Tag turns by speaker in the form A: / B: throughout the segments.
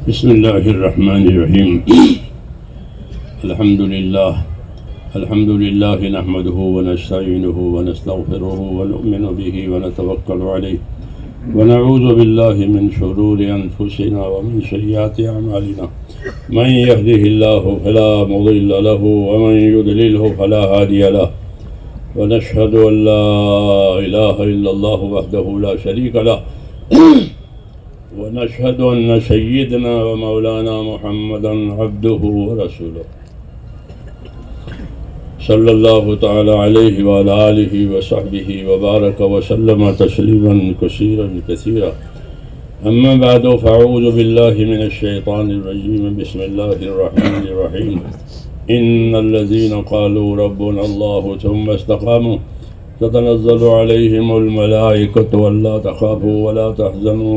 A: بسم اللہ الرحمن الرحیم الحمد للہ نحمده ونستعینه ونستغفره ونؤمن به ونتوکل علیہ ونعوذ باللہ من شرور انفسنا ومن سیئات اعمالنا من يهده الله فلا مضل له ومن يضلله فلا هادي له ونشهد ان لا اله الا الله وحده لا شريك له ونشهد أن سيدنا ومولانا محمدا عبده ورسوله صلى الله تعالى عليه وعلى آله وصحبه وبارك وسلم تسليما كثيرا أما بعد فأعوذ بالله من الشيطان الرجيم بسم الله الرحمن الرحيم إن الذين قالوا ربنا الله ثم استقاموا تتنزل عليهم الملائكة ألا تخافوا ولا تحزنوا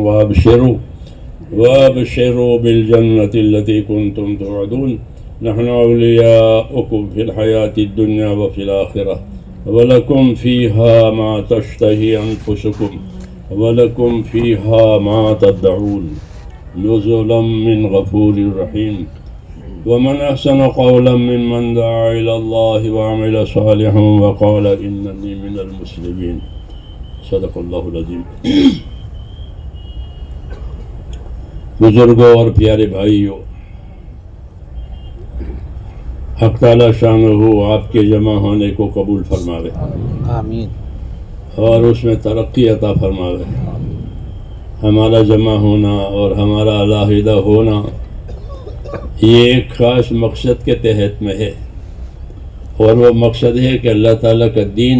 A: وابشروا بالجنة التي كنتم توعدون نحن أولياؤكم في الحياة الدنيا وفي الآخرة ولكم فيها ما تشتهي أنفسكم ولكم فيها ما تدعون نزلا من غفور رحيم ومن أحسن قولا ممن دعا إلى الله وعمل صالحا وقال إنني من المسلمين صدق اللہ العظیم۔ بزرگوں اور پیارے بھائیوں، حق تعالی شانہ آپ کے جمع ہونے کو قبول فرماوے
B: آمین،
A: اور اس میں ترقی عطا فرماوے۔ ہمارا جمع ہونا اور ہمارا علیحدہ ہونا یہ ایک خاص مقصد کے تحت میں ہے، اور وہ مقصد ہے کہ اللہ تعالیٰ کا دین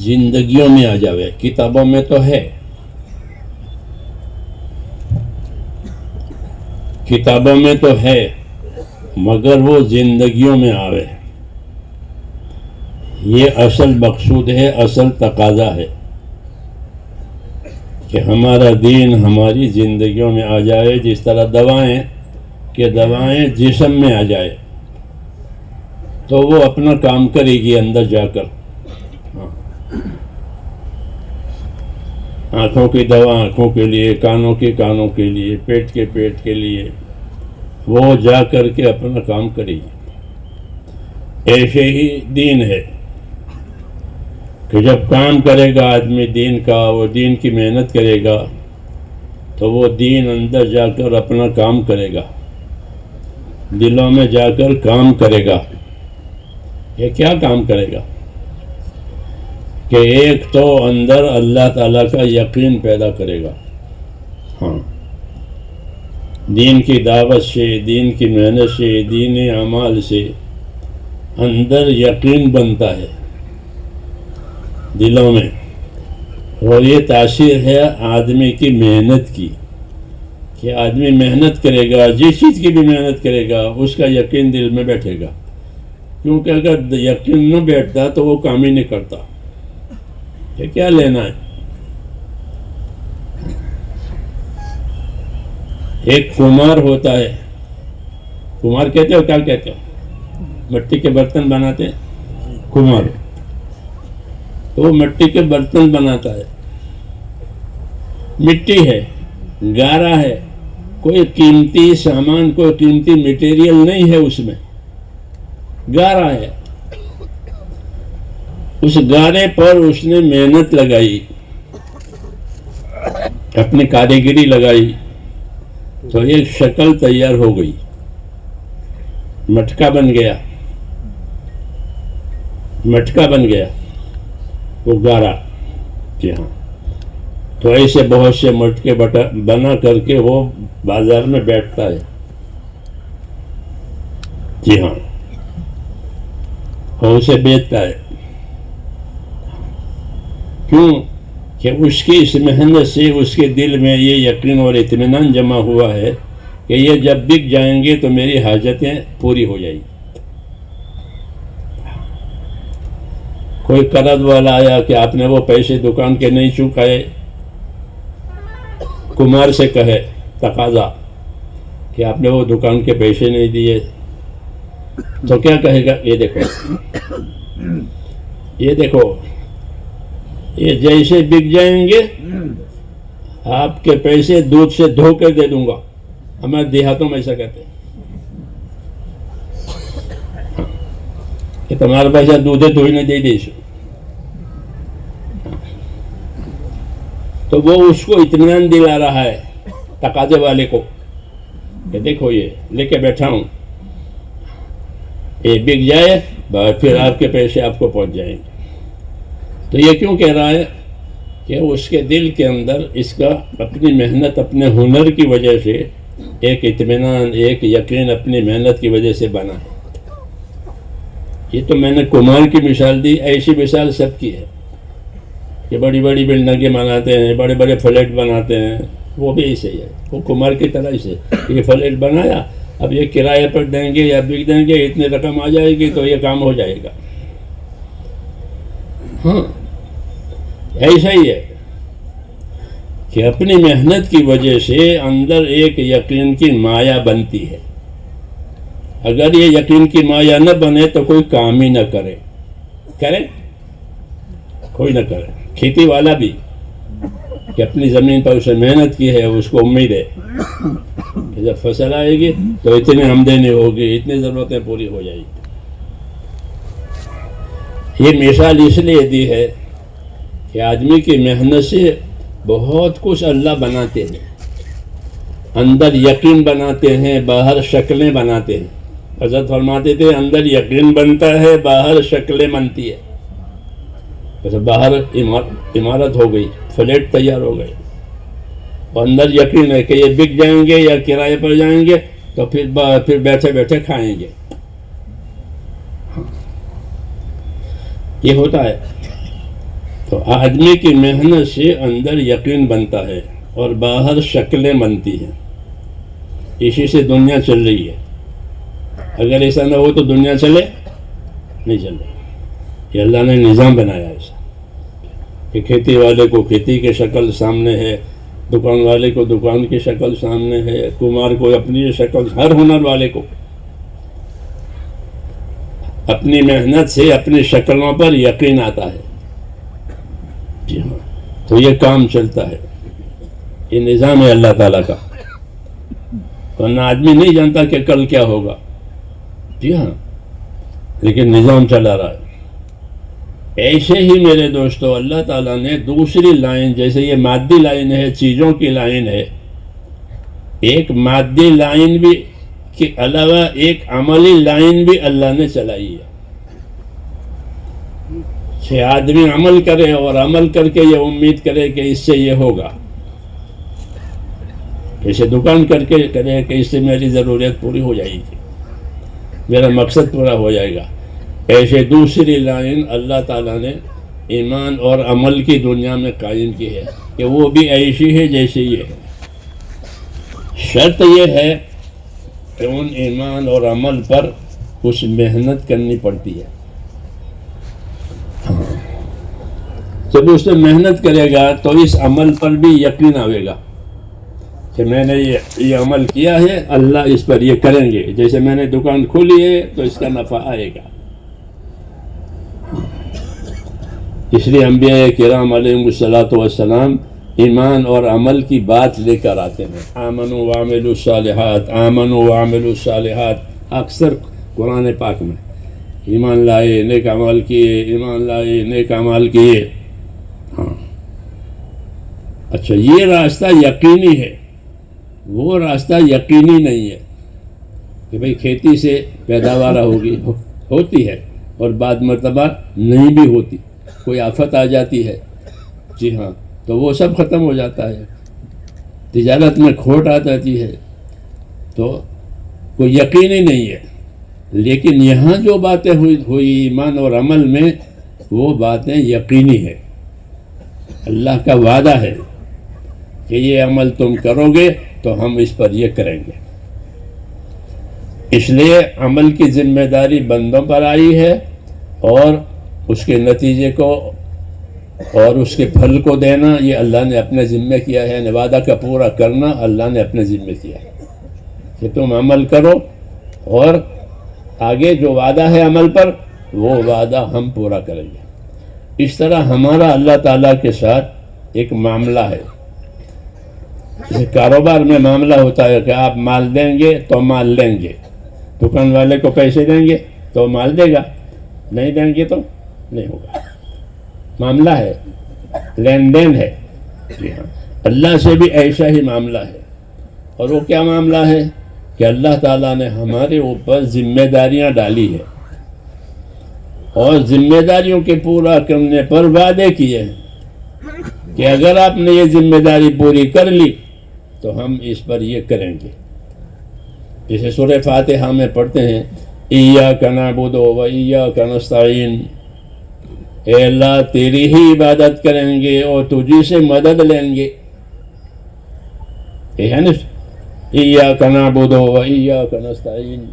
A: زندگیوں میں آ جاوے۔ کتابوں میں تو ہے، کتابوں میں تو ہے، مگر وہ زندگیوں میں آوے۔ یہ اصل مقصود ہے، اصل تقاضا ہے کہ ہمارا دین ہماری زندگیوں میں آ جائے، جس طرح دوائیں جسم میں آ جائے تو وہ اپنا کام کرے گی اندر جا کر۔ آنکھوں کی دوا آنکھوں کے لیے، کانوں کے لیے، پیٹ کے لیے، وہ جا کر کے اپنا کام کرے گی۔ ایسے ہی دین ہے کہ جب کام کرے گا آدمی دین کا، وہ دین کی محنت کرے گا تو وہ دین اندر جا کر اپنا کام کرے گا، دلوں میں جا کر کام کرے گا۔ یہ کیا کام کرے گا کہ ایک تو اندر اللہ تعالیٰ کا یقین پیدا کرے گا۔ ہاں، دین کی دعوت سے، دین کی محنت سے، دینی اعمال سے اندر یقین بنتا ہے دلوں میں، اور یہ تاثیر ہے آدمی کی محنت کی، کہ آدمی محنت کرے گا، جس چیز کی بھی محنت کرے گا اس کا یقین دل میں بیٹھے گا، کیونکہ اگر یقین نہ بیٹھتا تو وہ کام ہی نہیں کرتا کہ کیا لینا ہے۔ ایک کمار ہوتا ہے، کمار کہتے ہو کیا کہتے ہو؟ مٹی کے برتن بناتے ہیں کمار، تو وہ مٹی کے برتن بناتا ہے، مٹی ہے، گارا ہے، کوئی قیمتی سامان، کوئی قیمتی میٹیریل نہیں ہے اس میں، گارا ہے۔ اس گارے پر اس نے محنت لگائی، اپنی کاریگری لگائی، تو ایک شکل تیار ہو گئی، مٹکا بن گیا، مٹکا بن گیا وہ گارا۔ جی ہاں، تو ایسے بہت سے مٹکے بنا کر کے وہ بازار میں بیٹھتا ہے۔ جی ہاں، اور اسے بیچتا ہے۔ کیوں کہ اس کی اس محنت سے اس کے دل میں یہ یقین اور اطمینان جمع ہوا ہے کہ یہ جب بک جائیں گے تو میری حاجتیں پوری ہو جائیں گی۔ کوئی قرض والا آیا کہ آپ نے وہ پیسے دکان کے نہیں چکائے، کمار سے کہے تقاضا کہ آپ نے وہ دکان کے پیسے نہیں دیے، تو کیا کہے گا؟ یہ دیکھو یہ جیسے بک جائیں گے آپ کے پیسے دودھ سے دھو کر دے دوں گا۔ ہمارے دیہاتوں میں ایسا کہتے ہیں کہ تمہارا پیسہ دودھ دھوئی نہیں دے دے۔ تو وہ اس کو اطمینان دلا رہا ہے تقاضے والے کو کہ دیکھو یہ لے کے بیٹھا ہوں، یہ بک جائے پھر آپ کے پیسے آپ کو پہنچ جائیں گے۔ تو یہ کیوں کہہ رہا ہے کہ اس کے دل کے اندر اس کا اپنی محنت، اپنے ہنر کی وجہ سے ایک اطمینان، ایک یقین اپنی محنت کی وجہ سے بنا ہے۔ یہ تو میں نے کمار کی مثال دی، ایسی مثال سب کی ہے کہ بڑی بڑی بلڈنگیں بناتے ہیں، بڑے بڑے فلیٹ بناتے ہیں، وہ بھی ایسے ہی ہے، وہ کمار کی طرح سے یہ فلیٹ بنایا، اب یہ کرایہ پر دیں گے یا بک دیں گے، اتنی رقم آ جائے گی تو یہ کام ہو جائے گا۔ ہاں ایسا ہی ہے کہ اپنی محنت کی وجہ سے اندر ایک یقین کی مایا بنتی ہے۔ اگر یہ یقین کی مایا نہ بنے تو کوئی کام ہی نہ کرے کوئی نہ کرے۔ کھیتی والا بھی کہ اپنی زمین پر اسے محنت کی ہے، اس کو امید ہے کہ جب فصل آئے گی تو اتنی آمدنی ہوگی، اتنی ضرورتیں پوری ہو جائے گی۔ یہ مثال اس لیے دی ہے کہ آدمی کی محنت سے بہت کچھ اللہ بناتے ہیں، اندر یقین بناتے ہیں، باہر شکلیں بناتے ہیں۔ حضرت فرماتے تھے اندر یقین بنتا ہے، باہر شکلیں بنتی ہے۔ جیسے باہر عمارت ہو گئی، فلیٹ تیار ہو گئے، اور اندر یقین ہے کہ یہ بک جائیں گے یا کرائے پر جائیں گے تو پھر بیٹھے بیٹھے کھائیں گے۔ یہ ہوتا ہے۔ تو آدمی کی محنت سے اندر یقین بنتا ہے اور باہر شکلیں بنتی ہیں۔ اسی سے دنیا چل رہی ہے۔ اگر ایسا نہ ہو تو دنیا چلے نہیں چل رہی۔ یہ اللہ نے نظام بنایا ایسا کہ کھیتی والے کو کھیتی کی شکل سامنے ہے، دکان والے کو دکان کی شکل سامنے ہے، کمار کو اپنی شکل، ہر ہنر والے کو اپنی محنت سے اپنی شکلوں پر یقین آتا ہے۔ جی ہاں، تو یہ کام چلتا ہے، یہ نظام ہے اللہ تعالیٰ کا، ورنہ آدمی نہیں جانتا کہ کل کیا ہوگا۔ جی ہاں، لیکن نظام چلا رہا ہے۔ ایسے ہی میرے دوستو اللہ تعالیٰ نے دوسری لائن، جیسے یہ مادی لائن ہے، چیزوں کی لائن ہے، ایک مادی لائن بھی کے علاوہ ایک عملی لائن بھی اللہ نے چلائی ہے کہ آدمی عمل کرے اور عمل کر کے یہ امید کرے کہ اس سے یہ ہوگا، جیسے دکان کر کے کرے کہ اس سے میری ضرورت پوری ہو جائے گی، میرا مقصد پورا ہو جائے گا۔ ایسے دوسری لائن اللہ تعالیٰ نے ایمان اور عمل کی دنیا میں قائم کی ہے کہ وہ بھی ایسی ہے جیسے یہ ہے۔ شرط یہ ہے کہ ان ایمان اور عمل پر کچھ محنت کرنی پڑتی ہے۔ جب اس میں محنت کرے گا تو اس عمل پر بھی یقین آئے گا کہ میں نے یہ عمل کیا ہے، اللہ اس پر یہ کریں گے، جیسے میں نے دکان کھولی ہے تو اس کا نفع آئے گا۔ اس لیے انبیاء کرام علیہم الصلاۃ والسلام ایمان اور عمل کی بات لے کر آتے ہیں۔ آمنوا وعملوا الصالحات، آمنوا وعملوا الصالحات، اکثر قرآن پاک میں ایمان لائے، نیک اعمال کیے، ایمان لائے، نیک اعمال کیے۔ ہاں اچھا، یہ راستہ یقینی ہے، وہ راستہ یقینی نہیں ہے کہ بھئی کھیتی سے پیداوار ہوتی ہے اور بعد مرتبہ نہیں بھی ہوتی، کوئی آفت آ جاتی ہے، جی ہاں، تو وہ سب ختم ہو جاتا ہے، تجارت میں کھوٹ آ جاتی ہے، تو کوئی یقینی نہیں ہے۔ لیکن یہاں جو باتیں ہوئی ایمان اور عمل میں، وہ باتیں یقینی ہے۔ اللہ کا وعدہ ہے کہ یہ عمل تم کرو گے تو ہم اس پر یہ کریں گے. اس لیے عمل کی ذمہ داری بندوں پر آئی ہے، اور اس کے نتیجے کو اور اس کے پھل کو دینا یہ اللہ نے اپنے ذمہ کیا ہے. وعدہ کا پورا کرنا اللہ نے اپنے ذمہ کیا ہے کہ تم عمل کرو، اور آگے جو وعدہ ہے عمل پر وہ وعدہ ہم پورا کریں گے. اس طرح ہمارا اللہ تعالیٰ کے ساتھ ایک معاملہ ہے. کاروبار میں معاملہ ہوتا ہے کہ آپ مال دیں گے تو مال لیں گے، دکان والے کو پیسے دیں گے تو مال دے گا، نہیں دیں گے تو نہیں ہوگا. معاملہ ہے، لین دین ہے. جی ہاں، اللہ سے بھی ایسا ہی معاملہ ہے. اور وہ کیا معاملہ ہے کہ اللہ تعالیٰ نے ہمارے اوپر ذمہ داریاں ڈالی ہے، اور ذمہ داریوں کے پورا کرنے پر وعدے کیے ہیں کہ اگر آپ نے یہ ذمہ داری پوری کر لی تو ہم اس پر یہ کریں گے. جیسے سورہ فاتحہ میں پڑھتے ہیں ایاک نعبد و ایاک نستعین، اے اللہ تیری ہی عبادت کریں گے اور تجھی سے مدد لیں گے. یہ ہے نا، ایاک نعبد و ایاک نستعین،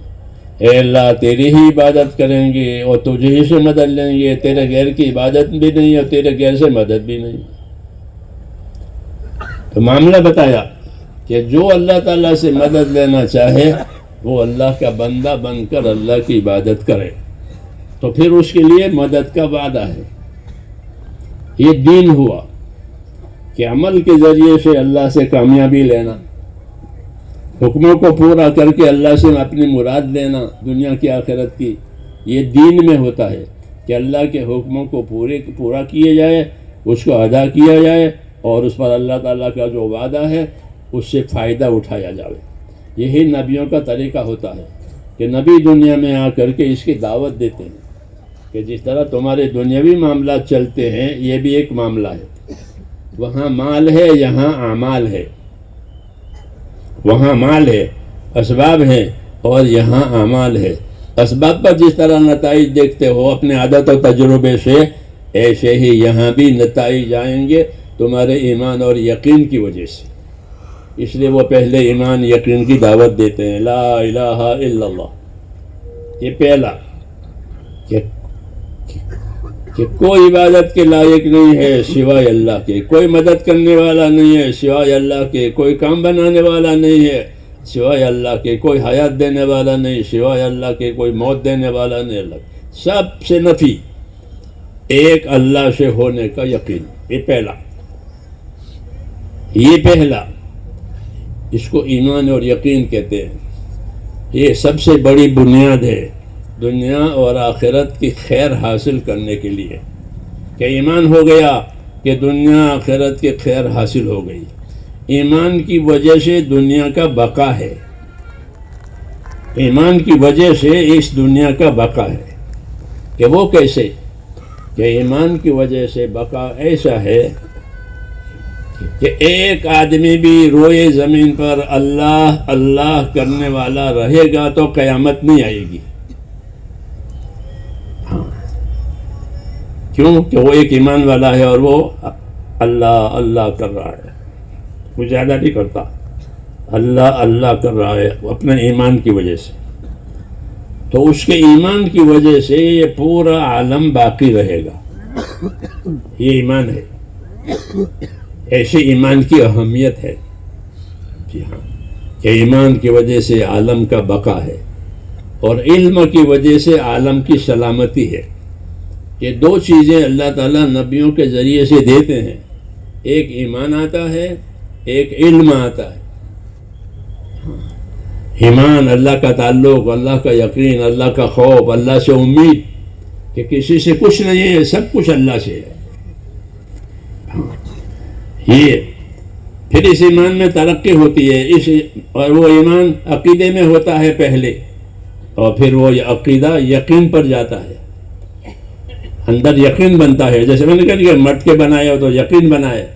A: اے اللہ تیری ہی عبادت کریں گے اور تجھے ہی سے مدد لیں گے. تیرے غیر کی عبادت بھی نہیں اور تیرے غیر سے مدد بھی نہیں. تو معاملہ بتایا کہ جو اللہ تعالیٰ سے مدد لینا چاہے وہ اللہ کا بندہ بن کر اللہ کی عبادت کرے تو پھر اس کے لیے مدد کا وعدہ ہے. یہ دین ہوا کہ عمل کے ذریعے سے اللہ سے کامیابی لینا، حکموں کو پورا کر کے اللہ سے اپنی مراد لینا دنیا کی آخرت کی. یہ دین میں ہوتا ہے کہ اللہ کے حکموں کو پورا کیے جائے، اس کو ادا کیا جائے، اور اس پر اللہ تعالیٰ کا جو وعدہ ہے اس سے فائدہ اٹھایا جائے. یہی نبیوں کا طریقہ ہوتا ہے کہ نبی دنیا میں آ کر کے اس کی دعوت دیتے ہیں کہ جس طرح تمہارے دنیاوی معاملات چلتے ہیں یہ بھی ایک معاملہ ہے. وہاں مال ہے، یہاں اعمال ہے. وہاں مال ہے، اسباب ہیں، اور یہاں اعمال ہے. اسباب پر جس طرح نتائج دیکھتے ہو اپنے عادت و تجربے سے، ایسے ہی یہاں بھی نتائج آئیں گے تمہارے ایمان اور یقین کی وجہ سے. اس لیے وہ پہلے ایمان یقین کی دعوت دیتے ہیں، لا الہ الا اللہ. یہ پہلا کہ کوئی عبادت کے لائق نہیں ہے سوائے اللہ کے، کوئی مدد کرنے والا نہیں ہے سوائے اللہ کے، کوئی کام بنانے والا نہیں ہے سوائے اللہ کے، کوئی حیات دینے والا نہیں سوائے اللہ کے، کوئی موت دینے والا نہیں اللہ. سب سے نفی، ایک اللہ سے ہونے کا یقین. یہ پہلا اس کو ایمان اور یقین کہتے ہیں. یہ سب سے بڑی بنیاد ہے دنیا اور آخرت کی خیر حاصل کرنے کے لیے، کہ ایمان ہو گیا کہ دنیا آخرت کی خیر حاصل ہو گئی. ایمان کی وجہ سے دنیا کا بقا ہے. ایمان کی وجہ سے اس دنیا کا بقا ہے. کہ وہ کیسے؟ کہ ایمان کی وجہ سے بقا ایسا ہے کہ ایک آدمی بھی روئے زمین پر اللہ اللہ کرنے والا رہے گا تو قیامت نہیں آئے گی. کیوں؟ کہ وہ ایک ایمان والا ہے اور وہ اللہ اللہ کر رہا ہے، وہ زیادہ نہیں کرتا، اللہ اللہ کر رہا ہے اپنے ایمان کی وجہ سے. تو اس کے ایمان کی وجہ سے یہ پورا عالم باقی رہے گا. یہ ایمان ہے. ایسے ایمان کی اہمیت ہے. جی ہاں، کہ ایمان کی وجہ سے عالم کا بقا ہے، اور علم کی وجہ سے عالم کی سلامتی ہے. یہ دو چیزیں اللہ تعالیٰ نبیوں کے ذریعے سے دیتے ہیں. ایک ایمان آتا ہے، ایک علم آتا ہے. ایمان اللہ کا تعلق، اللہ کا یقین، اللہ کا خوف، اللہ سے امید کہ کسی سے کچھ نہیں ہے، سب کچھ اللہ سے ہے. یہ پھر اس ایمان میں ترقی ہوتی ہے، اور وہ ایمان عقیدے میں ہوتا ہے پہلے، اور پھر وہ عقیدہ یقین پر جاتا ہے، اندر یقین بنتا ہے. جیسے میں نے کہا کہ مٹکے بنائے ہو تو یقین بنائے،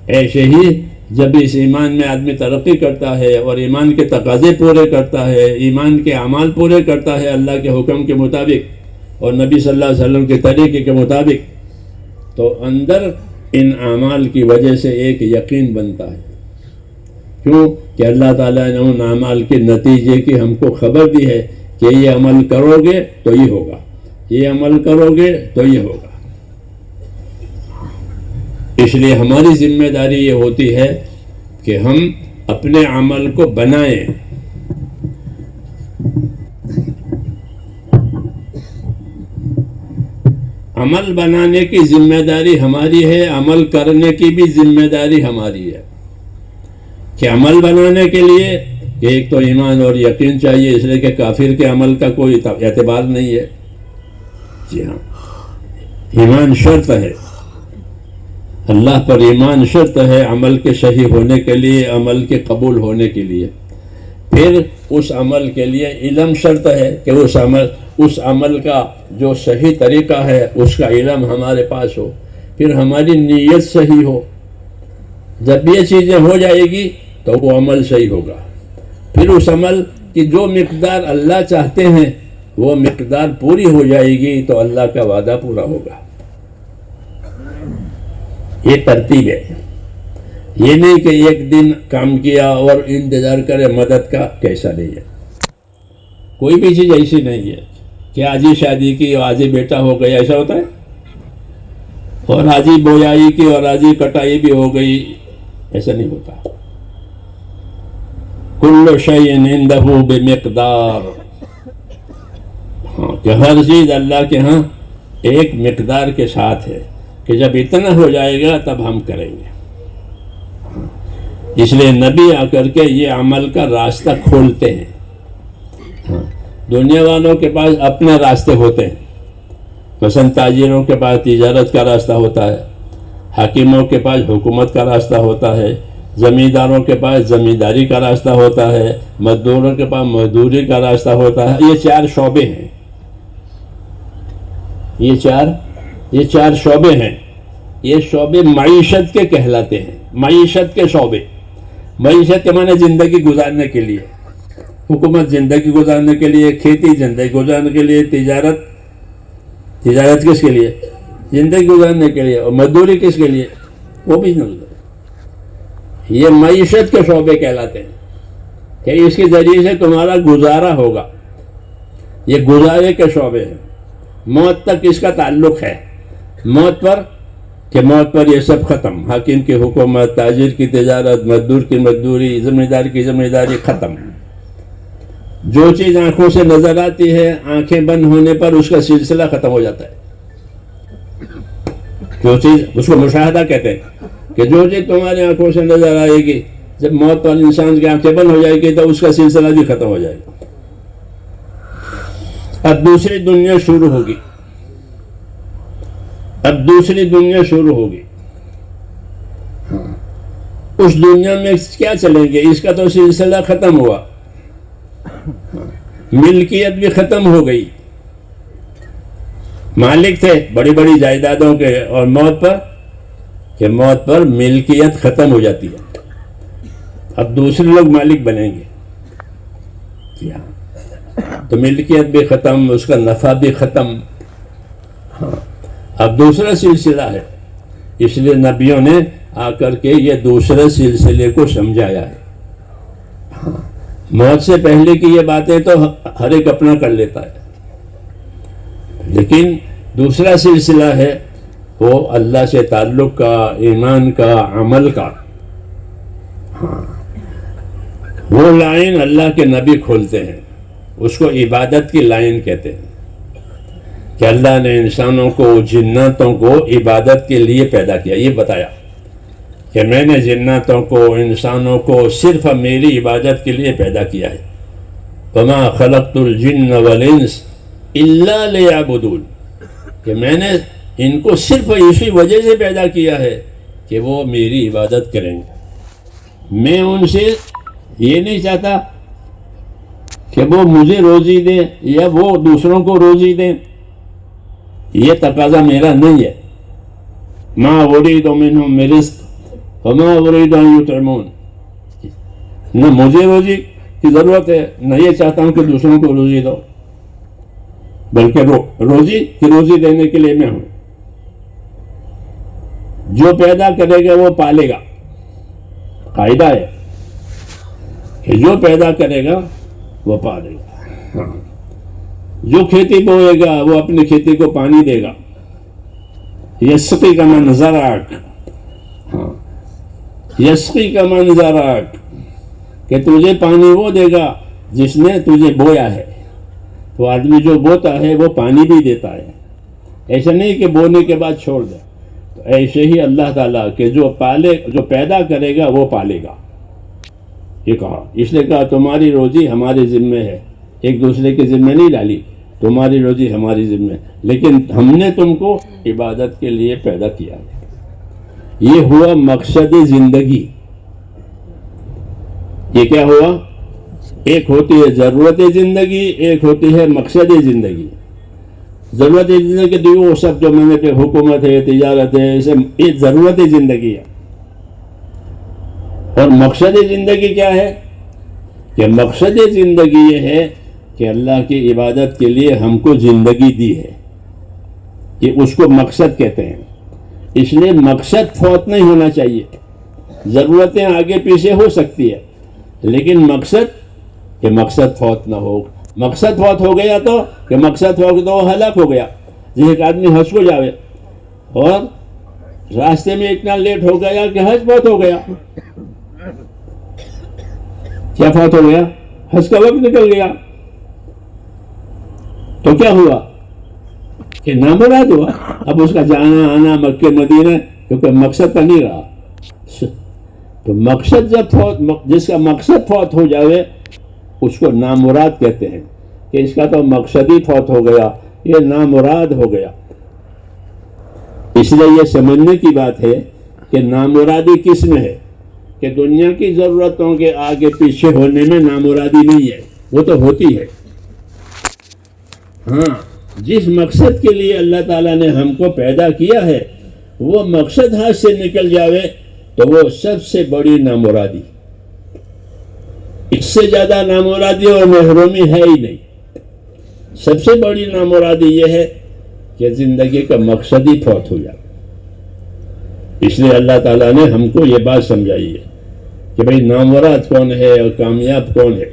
A: ایسے ہی جب اس ایمان میں آدمی ترقی کرتا ہے اور ایمان کے تقاضے پورے کرتا ہے، ایمان کے اعمال پورے کرتا ہے اللہ کے حکم کے مطابق اور نبی صلی اللہ علیہ وسلم کے طریقے کے مطابق، تو اندر ان اعمال کی وجہ سے ایک یقین بنتا ہے. کیوں کہ اللہ تعالیٰ نے ان اعمال کے نتیجے کی ہم کو خبر دی ہے کہ یہ عمل کرو گے تو یہ ہوگا، یہ عمل کرو گے تو یہ ہوگا. اس لیے ہماری ذمہ داری یہ ہوتی ہے کہ ہم اپنے عمل کو بنائیں. عمل بنانے کی ذمہ داری ہماری ہے، عمل کرنے کی بھی ذمہ داری ہماری ہے. کہ عمل بنانے کے لیے کہ ایک تو ایمان اور یقین چاہیے، اس لیے کہ کافر کے عمل کا کوئی اعتبار نہیں ہے. جی ہاں، ایمان شرط ہے، اللہ پر ایمان شرط ہے عمل کے صحیح ہونے کے لیے، عمل کے قبول ہونے کے لیے. پھر اس عمل کے لیے علم شرط ہے کہ اس عمل کا جو صحیح طریقہ ہے اس کا علم ہمارے پاس ہو. پھر ہماری نیت صحیح ہو. جب یہ چیزیں ہو جائے گی تو وہ عمل صحیح ہوگا. پھر اس عمل کی جو مقدار اللہ چاہتے ہیں وہ مقدار پوری ہو جائے گی تو اللہ کا وعدہ پورا ہوگا. یہ ترتیب ہے. یہ نہیں کہ ایک دن کام کیا اور انتظار کرے مدد کا، کیسا نہیں ہے. کوئی بھی چیز ایسی نہیں ہے کہ آج ہی شادی کی اور آج ہی بیٹا ہو گیا، ایسا ہوتا ہے. اور آج ہی بویائی کی اور آج ہی کٹائی بھی ہو گئی، ایسا نہیں ہوتا. کل شیء عندہ بمقدار. ہاں، کہ ہر چیز اللہ کے ہاں ایک مقدار کے ساتھ ہے کہ جب اتنا ہو جائے گا تب ہم کریں گے. اس لیے نبی آ کر کے یہ عمل کا راستہ کھولتے ہیں. ہاں، دنیا والوں کے پاس اپنے راستے ہوتے ہیں. مثلا تاجروں کے پاس تجارت کا راستہ ہوتا ہے، حاکموں کے پاس حکومت کا راستہ ہوتا ہے، زمینداروں کے پاس زمینداری کا راستہ ہوتا ہے، مزدوروں کے پاس مزدوری کا راستہ ہوتا ہے. یہ چار شعبے ہیں. یہ چار شعبے ہیں. یہ شعبے معیشت کے کہلاتے ہیں. معیشت کے شعبے. معیشت کے معنی زندگی گزارنے کے لیے. حکومت زندگی گزارنے کے لیے، کھیتی زندگی گزارنے کے لیے، تجارت کس کے لیے؟ زندگی گزارنے کے لیے. اور مزدوری کس کے لیے؟ وہ بھی نہیں. یہ معیشت کے شعبے کہلاتے ہیں کہ اس کے ذریعے سے تمہارا گزارا ہوگا. یہ گزارے کے شعبے ہیں. موت تک اس کا تعلق ہے. موت پر یہ سب ختم. حاکم کی حکومت، تاجر کی تجارت، مزدور کی مزدوری، زمیندار کی زمینداری ختم. جو چیز آنکھوں سے نظر آتی ہے، آنکھیں بند ہونے پر اس کا سلسلہ ختم ہو جاتا ہے. جو چیز، اس کو مشاہدہ کہتے ہیں کہ جو چیز تمہاری آنکھوں سے نظر آئے گی، جب موت پر انسان کی آنکھیں بند ہو جائے گی تو اس کا سلسلہ بھی ختم ہو جائے گا. اب دوسری دنیا شروع ہوگی. اس دنیا میں کیا چلیں گے؟ اس کا تو سلسلہ ختم ہوا. ملکیت بھی ختم ہو گئی. مالک تھے بڑی بڑی جائیدادوں کے، اور موت پر ملکیت ختم ہو جاتی ہے. اب دوسرے لوگ مالک بنیں گے. تو ملکیت بھی ختم، اس کا نفع بھی ختم. ہاں، اب دوسرا سلسلہ ہے. اس لیے نبیوں نے آ کر کے یہ دوسرے سلسلے کو سمجھایا ہے. ہاں، موت سے پہلے کی یہ باتیں تو ہر ایک اپنا کر لیتا ہے، لیکن دوسرا سلسلہ ہے وہ اللہ سے تعلق کا، ایمان کا، عمل کا. ہاں، وہ لائن اللہ کے نبی کھولتے ہیں. اس کو عبادت کی لائن کہتے ہیں کہ اللہ نے انسانوں کو، جناتوں کو عبادت کے لیے پیدا کیا. یہ بتایا کہ میں نے جناتوں کو، انسانوں کو صرف میری عبادت کے لیے پیدا کیا ہے. وَمَا خَلَقْتُ الْجِنَّ وَالْإِنسَ إِلَّا لِيَعْبُدُونِ، کہ میں نے ان کو صرف اسی وجہ سے پیدا کیا ہے کہ وہ میری عبادت کریں گے. میں ان سے یہ نہیں چاہتا کہ وہ مجھے روزی دیں یا وہ دوسروں کو روزی دیں. یہ تقاضا میرا نہیں ہے. مَا أُرِيدُ مِنْهُم مِّن رِزْقٍ وَمَا أُرِيدُ أَن يُطْعِمُونِ. نہ مجھے روزی کی ضرورت ہے، نہ یہ چاہتا ہوں کہ دوسروں کو روزی دو، بلکہ روزی دینے کے لیے میں ہوں. جو پیدا کرے گا وہ پالے گا. قاعدہ ہے کہ جو پیدا کرے گا وہ پالے گا. جو کھیتی بوئے گا وہ اپنی کھیتی کو پانی دے گا. یسقی کا منظرک، یسقی کا منظرک، کہ تجھے پانی وہ دے گا جس نے تجھے بویا ہے. تو آدمی جو بوتا ہے وہ پانی بھی دیتا ہے، ایسا نہیں کہ بونے کے بعد چھوڑ دے. تو ایسے ہی اللہ تعالیٰ کہ جو پیدا کرے گا وہ پالے گا. یہ کہا، اس لیے کہا تمہاری روزی ہمارے ذمے ہے. ایک دوسرے کے ذمے نہیں ڈالی، تمہاری روزی ہماری ذمے، لیکن ہم نے تم کو عبادت کے لیے پیدا کیا ہے. یہ ہوا مقصد زندگی. یہ کیا ہوا؟ ایک ہوتی ہے ضرورت زندگی، ایک ہوتی ہے مقصد زندگی. ضرورت زندگی تو وہ سب جو میں نے کہ حکومت ہے، تجارت ہے، یہ ضرورت زندگی ہے. اور مقصد زندگی کیا ہے؟ کہ مقصد زندگی یہ ہے کہ اللہ کی عبادت کے لیے ہم کو زندگی دی ہے. یہ اس کو مقصد کہتے ہیں. اس لیے مقصد فوت نہیں ہونا چاہیے. ضرورتیں آگے پیچھے ہو سکتی ہے، لیکن مقصد کہ مقصد فوت نہ ہو. مقصد فوت ہو گیا تو کہ مقصد فوت تو وہ ہلاک ہو گیا. جیسے ایک آدمی حج کو جاوے اور راستے میں اتنا لیٹ ہو گیا کہ حج فوت ہو گیا. کیا فوت ہو گیا؟ حج کا وقت نکل گیا. تو کیا ہوا کہ نامراد ہوا. اب اس کا جانا آنا مکہ مدینہ کیونکہ مقصد کا نہیں رہا. تو مقصد جس کا مقصد فوت ہو جاوے اس کو نامراد کہتے ہیں کہ اس کا تو مقصد ہی فوت ہو گیا، یہ نامراد ہو گیا. اس لیے یہ سمجھنے کی بات ہے کہ نامرادی کس میں ہے کہ دنیا کی ضرورتوں کے آگے پیچھے ہونے میں نامرادی نہیں ہے، وہ تو ہوتی ہے. ہاں، جس مقصد کے لیے اللہ تعالیٰ نے ہم کو پیدا کیا ہے وہ مقصد ہاتھ سے نکل جاوے تو وہ سب سے بڑی نامرادی. اس سے زیادہ نامرادی اور محرومی ہے ہی نہیں. سب سے بڑی نامرادی یہ ہے کہ زندگی کا مقصد ہی فوت ہو جائے. اس لیے اللہ تعالیٰ نے ہم کو یہ بات سمجھائی ہے کہ بھئی نامراد کون ہے اور کامیاب کون ہے.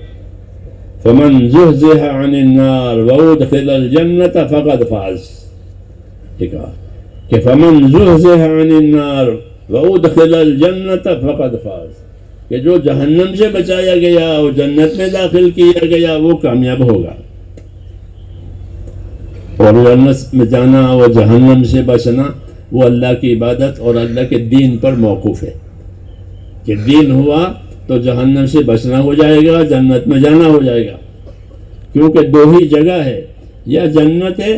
A: فمن زحزح عن النار وادخل الجنت فقد فاز. یہ کہا کہ فمن زحزح عن النار وادخل الجنت فقد فاز، کہ جو جہنم سے بچایا گیا اور جنت میں داخل کیا گیا وہ کامیاب ہوگا. اور جنت میں جانا اور جہنم سے بچنا وہ اللہ کی عبادت اور اللہ کے دین پر موقوف ہے. کہ دین ہوا تو جہنم سے بچنا ہو جائے گا، جنت میں جانا ہو جائے گا. کیونکہ دو ہی جگہ ہے، یا جنت ہے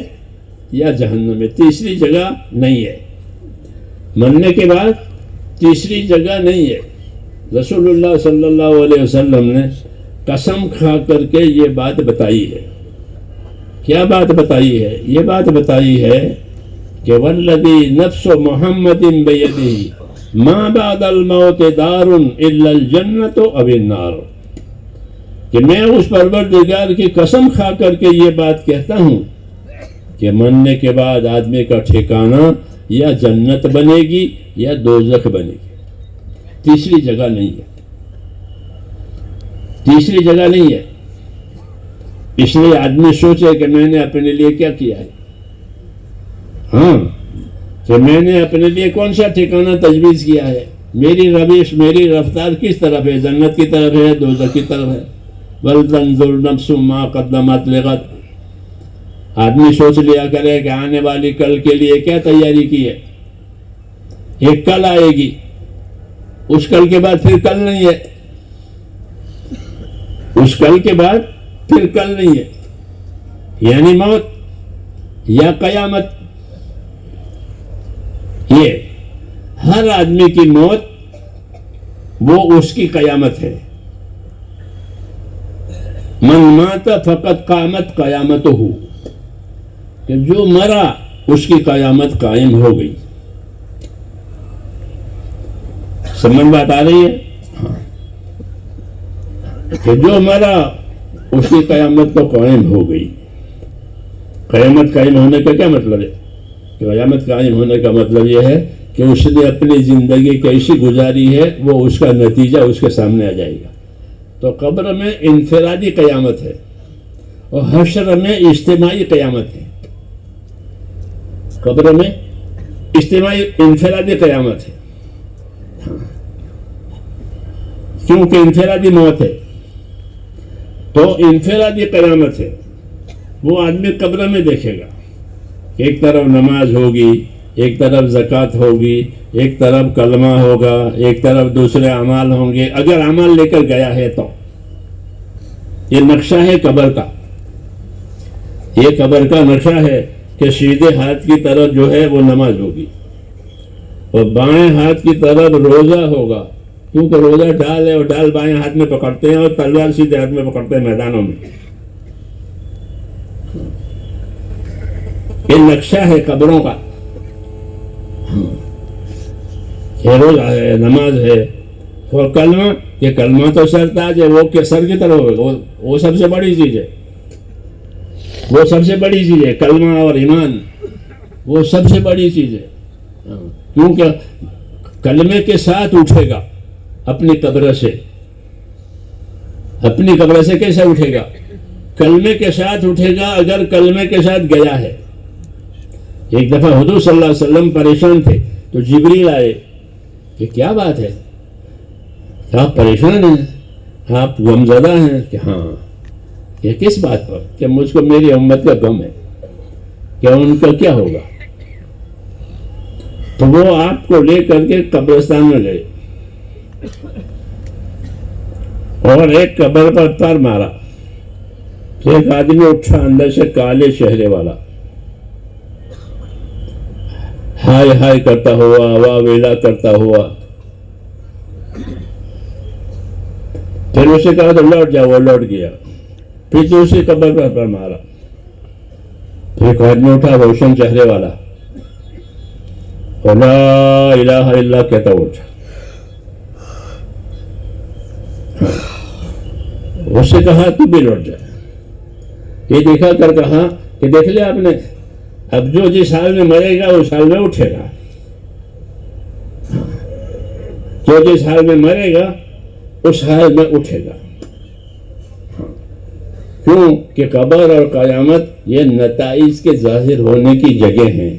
A: یا جہنم ہے، تیسری جگہ نہیں ہے. مرنے کے بعد تیسری جگہ نہیں ہے. رسول اللہ صلی اللہ علیہ وسلم نے قسم کھا کر کے یہ بات بتائی ہے. کیا بات بتائی ہے؟ یہ بات بتائی ہے کہ والذی نفس محمد بیدہ ما بعد الموت دار الا الجنت او النار. کہ میں اس پروردگار کی قسم کھا کر کے یہ بات کہتا ہوں کہ مرنے کے بعد آدمی کا ٹھکانہ یا جنت بنے گی یا دوزخ بنے گی. تیسری جگہ نہیں ہے، تیسری جگہ نہیں ہے. اس لیے آدمی سوچے کہ میں نے اپنے لیے کیا کیا ہے. ہاں، کہ میں نے اپنے لیے کون سا ٹھکانہ تجویز کیا ہے. میری روش، میری رفتار کس طرف ہے؟ جنت کی طرف ہے، دوزخ کی طرف ہے. وَلْتَنْظُرْ نَفْسٌ مَا قَدَّمَتْ لِغَدٍ. آدمی سوچ لیا کرے کہ آنے والی کل کے لیے کیا تیاری کی ہے. ایک کل آئے گی، اس کل کے بعد پھر کل نہیں ہے، اس کل کے بعد پھر کل نہیں ہے. یعنی موت یا قیامت. یہ ہر آدمی کی موت وہ اس کی قیامت ہے. من مات فقط قامت قیامتہ، کہ جو مرا اس کی قیامت قائم ہو گئی. سمجھ بات آ رہی ہے؟ کہ جو مرا اس کی قیامت تو قائم ہو گئی. قیامت قائم ہونے کا کیا مطلب ہے؟ کہ قیامت قائم ہونے کا مطلب یہ ہے کہ اس نے اپنی زندگی کیسی گزاری ہے وہ اس کا نتیجہ اس کے سامنے آ جائے گا. تو قبر میں انفرادی قیامت ہے اور حشر میں اجتماعی قیامت ہے. قبر میں اجتماعی انفرادی قیامت ہے کیونکہ انفرادی موت ہے. تو انفرادی قیامت ہے. وہ آدمی قبر میں دیکھے گا ایک طرف نماز ہوگی, ایک طرف زکوٰۃ ہوگی, ایک طرف کلمہ ہوگا, ایک طرف دوسرے اعمال ہوں گے, اگر اعمال لے کر گیا ہے تو. یہ نقشہ ہے قبر کا. یہ قبر کا نقشہ ہے کہ سیدھے ہاتھ کی طرف جو ہے وہ نماز ہوگی اور بائیں ہاتھ کی طرف روزہ ہوگا, کیونکہ روزہ ڈال ہے اور ڈال بائیں ہاتھ میں پکڑتے ہیں اور تلوار سیدھے ہاتھ میں پکڑتے ہیں میدانوں میں. یہ نقشہ ہے قبروں کا. یہ روزہ ہے, نماز ہے, اور کلمہ, یہ کلمہ تو سرتاج ہے, وہ سر کی طرف ہوگا, وہ سب سے بڑی چیز ہے. وہ سب سے بڑی چیز ہے کلمہ اور ایمان, وہ سب سے بڑی چیز ہے. کیونکہ کلمے کے ساتھ اٹھے گا اپنی قبر سے. اپنی قبر سے کیسے اٹھے گا؟ کلمے کے ساتھ اٹھے گا اگر کلمے کے ساتھ گیا ہے. ایک دفعہ حضور صلی اللہ علیہ وسلم پریشان تھے تو جبریل آئے کہ کیا بات ہے, آپ پریشان ہیں, آپ غمزدہ ہیں؟ کہ ہاں. کہ کس بات پر؟ کہ مجھ کو میری امت کا غم ہے, کہ ان کا کیا ہوگا. تو وہ آپ کو لے کر کے قبرستان میں گئے اور ایک قبر پر پیر مارا. ایک آدمی اٹھا اندر سے کالے چہرے والا, ہائے ہائے کرتا ہوا, واہ ویلا کرتا ہوا. پھر اسے کہا تو لوٹ جاؤ, وہ لوٹ گیا. پھر دوسری قبر پر مارا. پھر ایک آدمی اٹھا روشن چہرے والا, لا الہ الا کہتا اٹھا. اس سے کہا تو بھی لوٹ جائے. یہ دیکھا کر کہا کہ دیکھ لیا آپ نے, اب جو جس حال میں مرے گا اس حال میں اٹھے گا. جو جس حال میں مرے گا اس حال میں اٹھے گا. کیوں کہ قبر اور قیامت یہ نتائج کے ظاہر ہونے کی جگہ ہیں.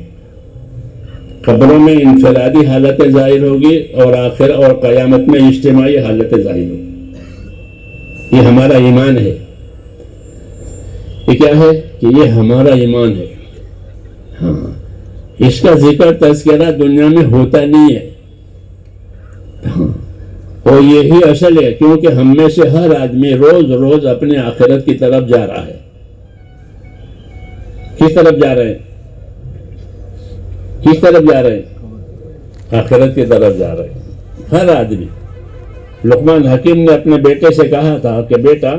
A: قبروں میں انفرادی حالتیں ظاہر ہوگی اور آخر اور قیامت میں اجتماعی حالتیں ظاہر ہوگی. یہ ہمارا ایمان ہے. یہ کیا ہے کہ یہ ہمارا ایمان ہے. ہاں, اس کا ذکر تذکرہ دنیا میں ہوتا نہیں ہے. اور یہی اصل ہے, کیونکہ ہم میں سے ہر آدمی روز روز اپنے آخرت کی طرف جا رہا ہے. کس طرف جا رہے ہیں؟ کس طرف جا رہے ہیں؟ آخرت کی طرف جا رہے ہیں ہر آدمی. لقمان حکیم نے اپنے بیٹے سے کہا تھا کہ بیٹا,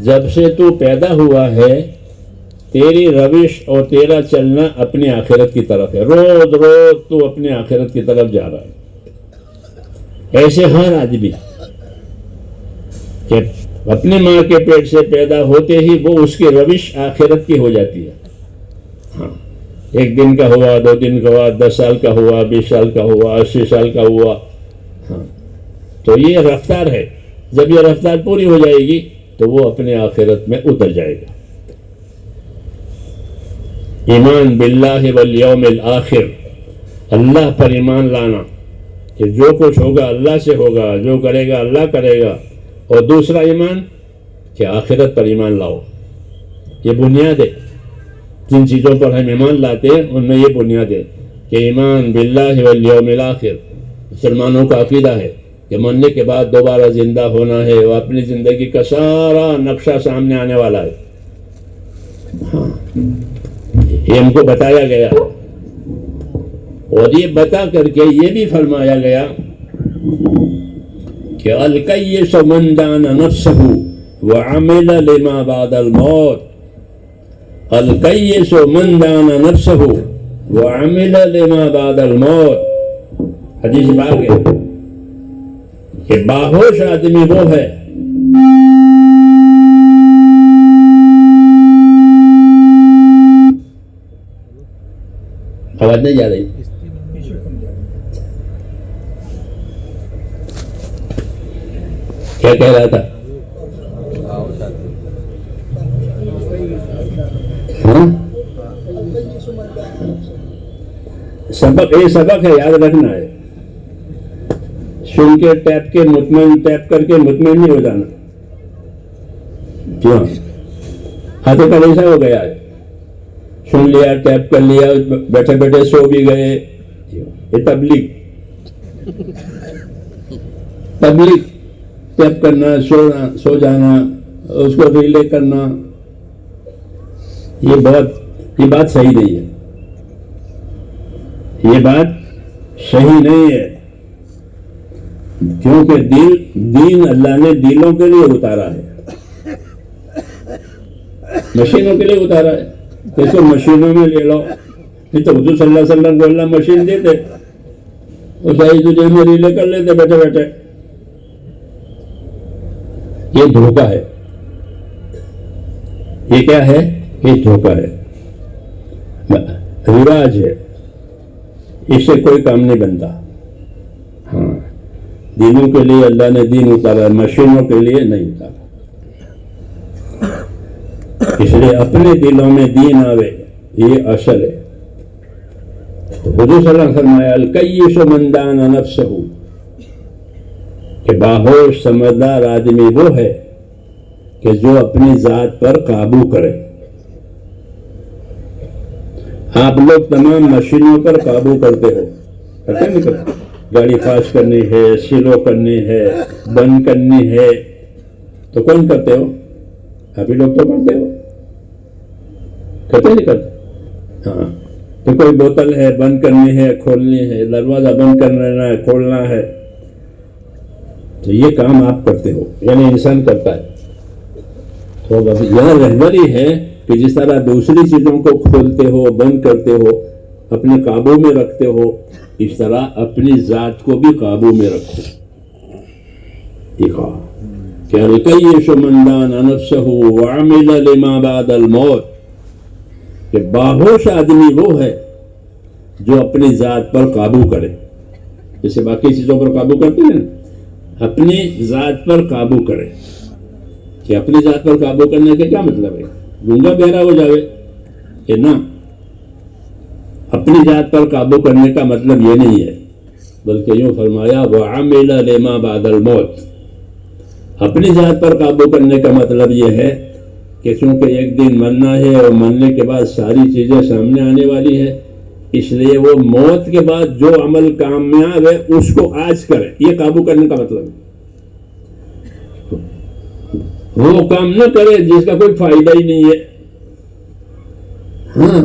A: جب سے تو پیدا ہوا ہے تیری روش اور تیرا چلنا اپنی آخرت کی طرف ہے. روز روز تو اپنی آخرت کی طرف جا رہا ہے. ایسے ہر آدمی کہ اپنی ماں کے پیٹ سے پیدا ہوتے ہی وہ اس کی روش آخرت کی ہو جاتی ہے. ہاں, ایک دن کا ہوا, 2 دن کا ہوا, 10 سال کا ہوا, 20 سال کا ہوا, 80 سال کا ہوا. ہاں, تو یہ رفتار ہے. جب یہ رفتار پوری ہو جائے گی تو وہ اپنے آخرت میں اتر جائے گا. ایمان باللہ والیوم الآخر, اللہ پر ایمان لانا کہ جو کچھ ہوگا اللہ سے ہوگا, جو کرے گا اللہ کرے گا. اور دوسرا ایمان کہ آخرت پر ایمان لاؤ. یہ بنیاد ہے. جن چیزوں پر ہم ایمان لاتے ہیں ان میں یہ بنیاد ہے کہ ایمان باللہ والیوم الآخر. مسلمانوں کا عقیدہ ہے کہ مرنے کے بعد دوبارہ زندہ ہونا ہے, وہ اپنی زندگی کا سارا نقشہ سامنے آنے والا ہے. ہاں, یہ ہم کو بتایا گیا اور یہ بتا کر کے یہ بھی فرمایا گیا کہ الکیس من دان نفسہ وعمل لما بعد الموت. الکیس من دان نفسہ وعمل لما بعد الموت. حدیث پاک ہے کہ باہوش آدمی وہ ہے آواز نہیں جا رہی. کیا کہہ رہا تھا؟ ہاں سبق، یہ سبق ہے، یاد رکھنا ہے. سن کے ٹیپ کے مطمئن، ٹیپ کر کے مطمئن نہیں ہو جانا. کیوں؟ ہاتھوں کا ایسا ہو گیا ہے، سن لیا، ٹیپ کر لیا، بیٹھے بیٹھے سو بھی گئے. یہ تبلیغ ٹیپ کرنا، سونا، سو جانا، اس کو ریلے کرنا، یہ بات صحیح نہیں ہے. یہ بات صحیح نہیں ہے، کیونکہ دین اللہ نے دلوں کے لیے اتارا ہے، مشینوں کے لیے اتارا ہے. اس کو مشینوں میں لے لو. نہیں تو حضور صلی اللہ علیہ وسلم کو اللہ مشین دیتے، وہ صحیح تجھے میں ریلے کر لیتے بیٹھے بیٹھے. یہ دھوکہ ہے. یہ کیا ہے؟ یہ دھوکہ ہے، رواج ہے، اس سے کوئی کام نہیں بنتا. ہاں، دینوں کے لیے اللہ نے دین اتارا، مشینوں کے لیے نہیں اتارا. اس لیے اپنے دلوں میں دین آوے، یہ اصل ہے. حضور صلی اللہ علیہ وسلم فرمایا الکیس من دان نفسہ، کہ باہوش سمجھدار آدمی وہ ہے کہ جو اپنی ذات پر قابو کرے. آپ لوگ تمام مشینوں پر قابو کرتے ہو، کرتے نہیں کرتے؟ گاڑی فاسٹ کرنی ہے، سلو کرنی ہے، بند کرنی ہے، تو کون کرتے ہو؟ ابھی لوگ تو کرتے ہو، کرتے نہیں کرتے؟ ہاں، تو کوئی بوتل ہے بند کرنی ہے، کھولنی ہے، دروازہ بند کرنا ہے، کھولنا ہے، تو یہ کام آپ کرتے ہو، یعنی انسان کرتا ہے. تو یہاں رہبری ہے کہ جس طرح دوسری چیزوں کو کھولتے ہو، بند کرتے ہو، اپنے قابو میں رکھتے ہو، اس طرح اپنی ذات کو بھی قابو میں رکھو. دیکھا کہ الکیس من دان نفسہ وعمل لما بعد الموت، کہ باہوش آدمی وہ ہے جو اپنی ذات پر قابو کرے. جیسے باقی چیزوں پر قابو کرتے ہیں نا، اپنی ذات پر قابو کرے. کہ اپنی ذات پر قابو کرنے کا کیا مطلب ہے؟ گونگا بہرا ہو جاوے کہ نہ، اپنی ذات پر قابو کرنے کا مطلب یہ نہیں ہے، بلکہ یوں فرمایا وعمل لما بعد الموت. اپنی ذات پر قابو کرنے کا مطلب یہ ہے کہ چونکہ ایک دن مرنا ہے اور مرنے کے بعد ساری چیزیں سامنے آنے والی ہے، اس لیے وہ موت کے بعد جو عمل کامیاب ہے اس کو آج کرے. یہ قابو کرنے کا مطلب ہے. وہ کام نہ کرے جس کا کوئی فائدہ ہی نہیں ہے. ہاں،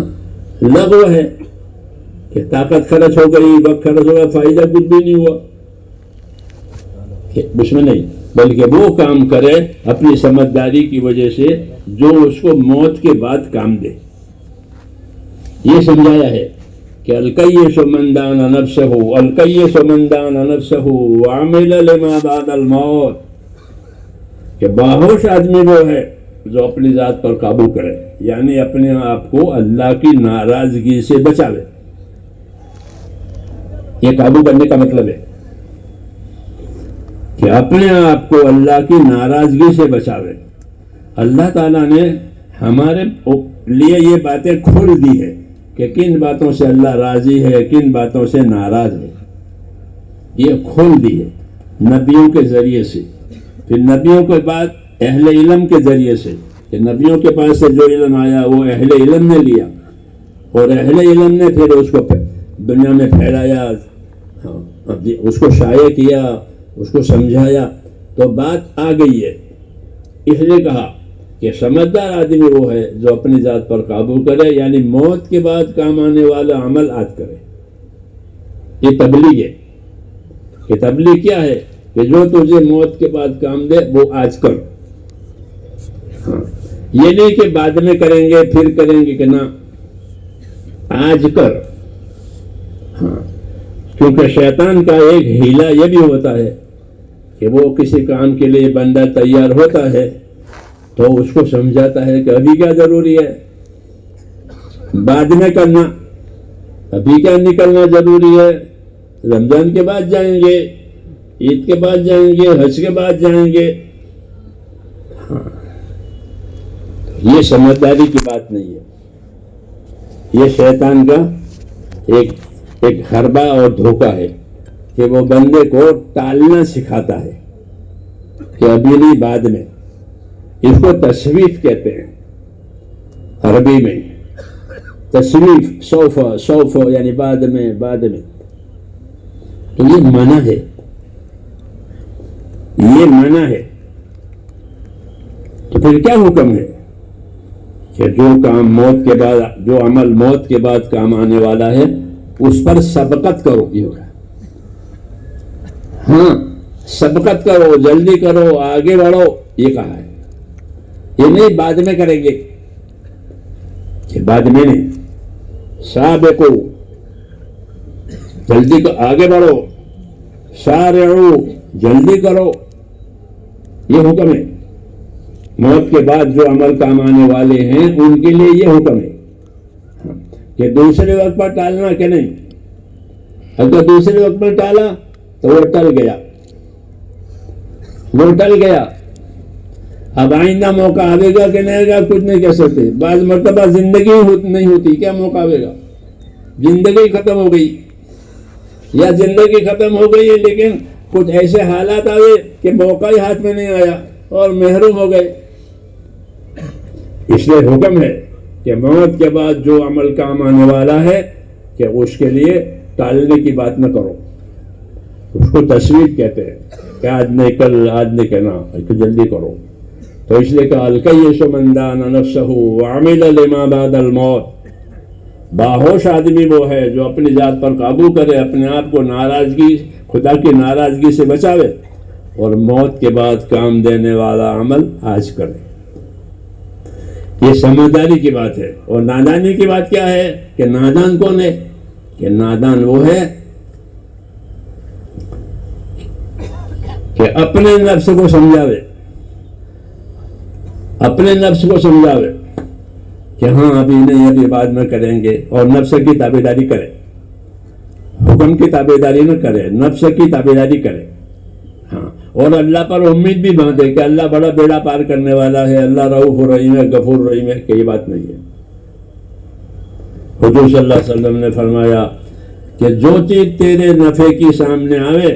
A: لغو ہے کہ طاقت خرچ ہو گئی، وقت خرچ ہو گیا، فائدہ کچھ بھی نہیں ہوا، اس میں نہیں، بلکہ وہ کام کرے اپنی سمجھداری کی وجہ سے جو اس کو موت کے بعد کام دے. یہ سمجھایا ہے کہ الکیس من دان نفسہ، الکیس من دان نفسہ وعمل لما بعد الموت، کہ باہوش آدمی وہ ہے جو اپنی ذات پر قابو کرے، یعنی اپنے آپ کو اللہ کی ناراضگی سے بچاوے. یہ قابو کرنے کا مطلب ہے کہ اپنے آپ کو اللہ کی ناراضگی سے بچاوے. اللہ تعالیٰ نے ہمارے لیے یہ باتیں کھول دی ہے کہ کن باتوں سے اللہ راضی ہے، کن باتوں سے ناراض ہے. یہ کھول دی ہے نبیوں کے ذریعے سے، پھر نبیوں کے بعد اہل علم کے ذریعے سے، کہ نبیوں کے پاس سے جو علم آیا وہ اہل علم نے لیا، اور اہل علم نے پھر اس کو دنیا میں پھیلایا، اس کو شائع کیا، اس کو سمجھایا، تو بات آ گئی ہے. اس لیے کہا کہ سمجھدار آدمی وہ ہے جو اپنی ذات پر قابو کرے، یعنی موت کے بعد کام آنے والا عمل آج کرے. یہ تبلیغ ہے. کہ تبلیغ کیا ہے؟ کہ جو تجھے موت کے بعد کام دے وہ آج کر. ہاں، یہ نہیں کہ بعد میں کریں گے پھر کریں گے، کہ نہ، آج کر. ہاں، کیونکہ شیطان کا ایک ہیلا یہ بھی ہوتا ہے کہ وہ کسی کام کے لیے بندہ تیار ہوتا ہے تو اس کو سمجھاتا ہے کہ ابھی کیا ضروری ہے، بعد میں کرنا، ابھی کیا نکلنا ضروری ہے، رمضان کے بعد جائیں گے، عید کے بعد جائیں گے، حج کے بعد جائیں گے. ہاں، یہ سمجھداری کی بات نہیں ہے. یہ شیطان کا ایک حربہ اور دھوکہ ہے کہ وہ بندے کو ٹالنا سکھاتا ہے کہ ابھی نہیں بعد میں. اس کو تسویف کہتے ہیں عربی میں. تسویف سوف یعنی بعد میں. تو یہ منع ہے، یہ منع ہے. تو پھر کیا حکم ہے کہ جو کام موت کے بعد، جو عمل موت کے بعد کام آنے والا ہے اس پر سبقت کرو. یہ ہوگا، ہاں سبقت کرو، جلدی کرو، آگے بڑھو، یہ کہا ہے. یہ نہیں بعد میں کریں گے، کہ بعد میں نہیں. سابقو، جلدی آگے بڑھو. سارعو، جلدی کرو. یہ حکم ہے. موت کے بعد جو عمل کام آنے والے ہیں ان کے لیے یہ حکم ہے کہ دوسرے وقت پر ٹالنا کہ نہیں. اگر دوسرے وقت پر ٹالا تو وہ ٹل گیا. اب آئندہ موقع آئے گا کہ نہیں آئے گا کچھ نہیں کہہ سکتے. بعض مرتبہ زندگی نہیں ہوتی، کیا موقع آئے گا؟ زندگی ختم ہو گئی، یا زندگی ختم ہو گئی ہے لیکن کچھ ایسے حالات آئے کہ موقع ہی ہاتھ میں نہیں آیا اور محروم ہو گئے. اس لیے حکم ہے کہ موت کے بعد جو عمل کام آنے والا ہے کہ اس کے لیے ٹالنے کی بات نہ کرو. اس کو تسویف کہتے ہیں کہ آج نہیں کل، آج نہیں کہنا، جلدی کرو. تو اس لیے کہا الکیس من دان نفسہ وعمل لما بعد الموت. باہوش آدمی وہ ہے جو اپنی ذات پر قابو کرے، اپنے آپ کو ناراضگی، خدا کی ناراضگی سے بچاوے اور موت کے بعد کام دینے والا عمل آج کرے. یہ سمجھداری کی بات ہے. اور نادانی کی بات کیا ہے کہ نادان کون ہے؟ کہ نادان وہ ہے کہ اپنے نفس کو سمجھاوے، اپنے نفس کو سمجھاوے کہ ہاں ابھی نہیں، ابھی بعد میں کریں گے، اور نفس کی تابعداری کرے. حکم کی تابعداری نہ کرے، نفس کی تابعداری کرے. ہاں، اور اللہ پر امید بھی باندھے کہ اللہ بڑا بیڑا پار کرنے والا ہے، اللہ رؤوف رحیم ہے، غفور رحیم ہے، کہ یہ بات نہیں ہے. حضور صلی اللہ علیہ وسلم نے فرمایا کہ جو چیز تیرے نفع کی سامنے آوے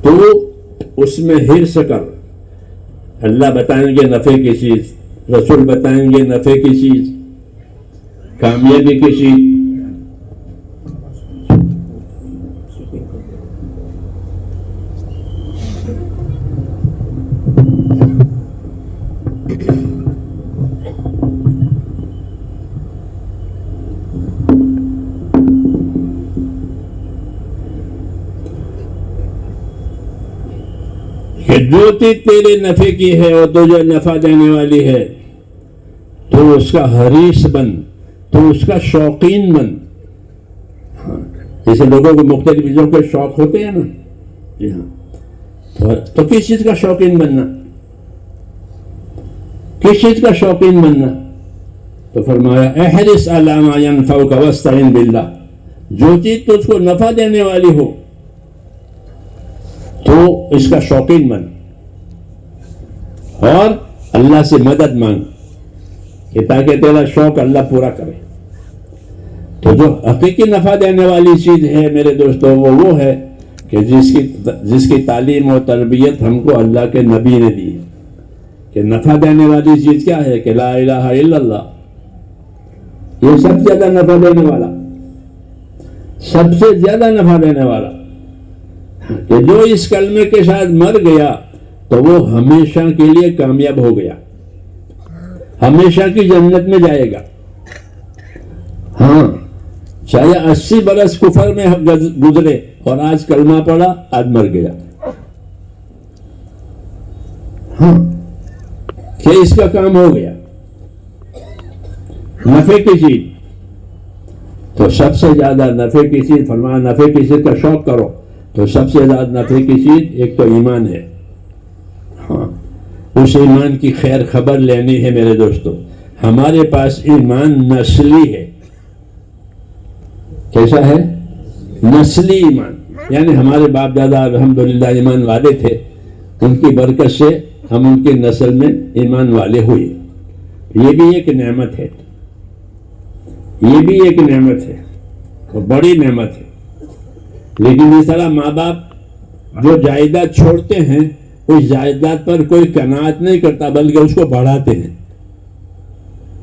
A: تو اس میں حرص کر. اللہ بتائیں گے نفع کی چیز، رسول بتائیں گے نفع کی چیز، کامیابی کی چیز. کہ جو چیز تیرے نفع کی ہے اور تجھے نفع دینے والی ہے تو اس کا حریص بن، تو اس کا شوقین بن. جیسے لوگوں کو مختلف چیزوں کے شوق ہوتے ہیں نا، جی ہاں، تو کس چیز کا شوقین بننا، کس چیز کا شوقین بننا؟ تو فرمایا احرص علی ما ینفعک واستعن باللہ. جو چیز تجھ کو نفع دینے والی ہو تو اس کا شوقین بن اور اللہ سے مدد مانگ کہ تاکہ تیرا شوق اللہ پورا کرے. تو جو حقیقی نفع دینے والی چیز ہے میرے دوستوں، وہ ہے کہ جس کی تعلیم اور تربیت ہم کو اللہ کے نبی نے دی ہے. کہ نفع دینے والی چیز کیا ہے؟ کہ لا الہ الا اللہ. یہ سب سے زیادہ نفع دینے والا، سب سے زیادہ نفع دینے والا، کہ جو اس کلمے کے ساتھ مر گیا تو وہ ہمیشہ کے لیے کامیاب ہو گیا، ہمیشہ کی جنت میں جائے گا. ہاں، چاہے 80 برس کفر میں گزرے اور آج کلمہ پڑھا، آج مر گیا. ہاں، کہ اس کا کام ہو گیا. نفع کی چیز تو سب سے زیادہ نفع کی چیز، فرمایا نفع کی چیز کا شوق کرو. تو سب سے زیادہ نفع کی چیز ایک تو ایمان ہے. ہاں، اس ایمان کی خیر خبر لینی ہے میرے دوستوں. ہمارے پاس ایمان نسلی ہے. کیسا ہے؟ نسلی ایمان. یعنی ہمارے باپ دادا الحمدللہ ایمان والے تھے، ان کی برکت سے ہم ان کی نسل میں ایمان والے ہوئے. یہ بھی ایک نعمت ہے، یہ بھی ایک نعمت ہے اور بڑی نعمت ہے. لیکن اس طرح ماں باپ جو جائیداد چھوڑتے ہیں اس جائیداد پر کوئی قناعت نہیں کرتا بلکہ اس کو بڑھاتے ہیں.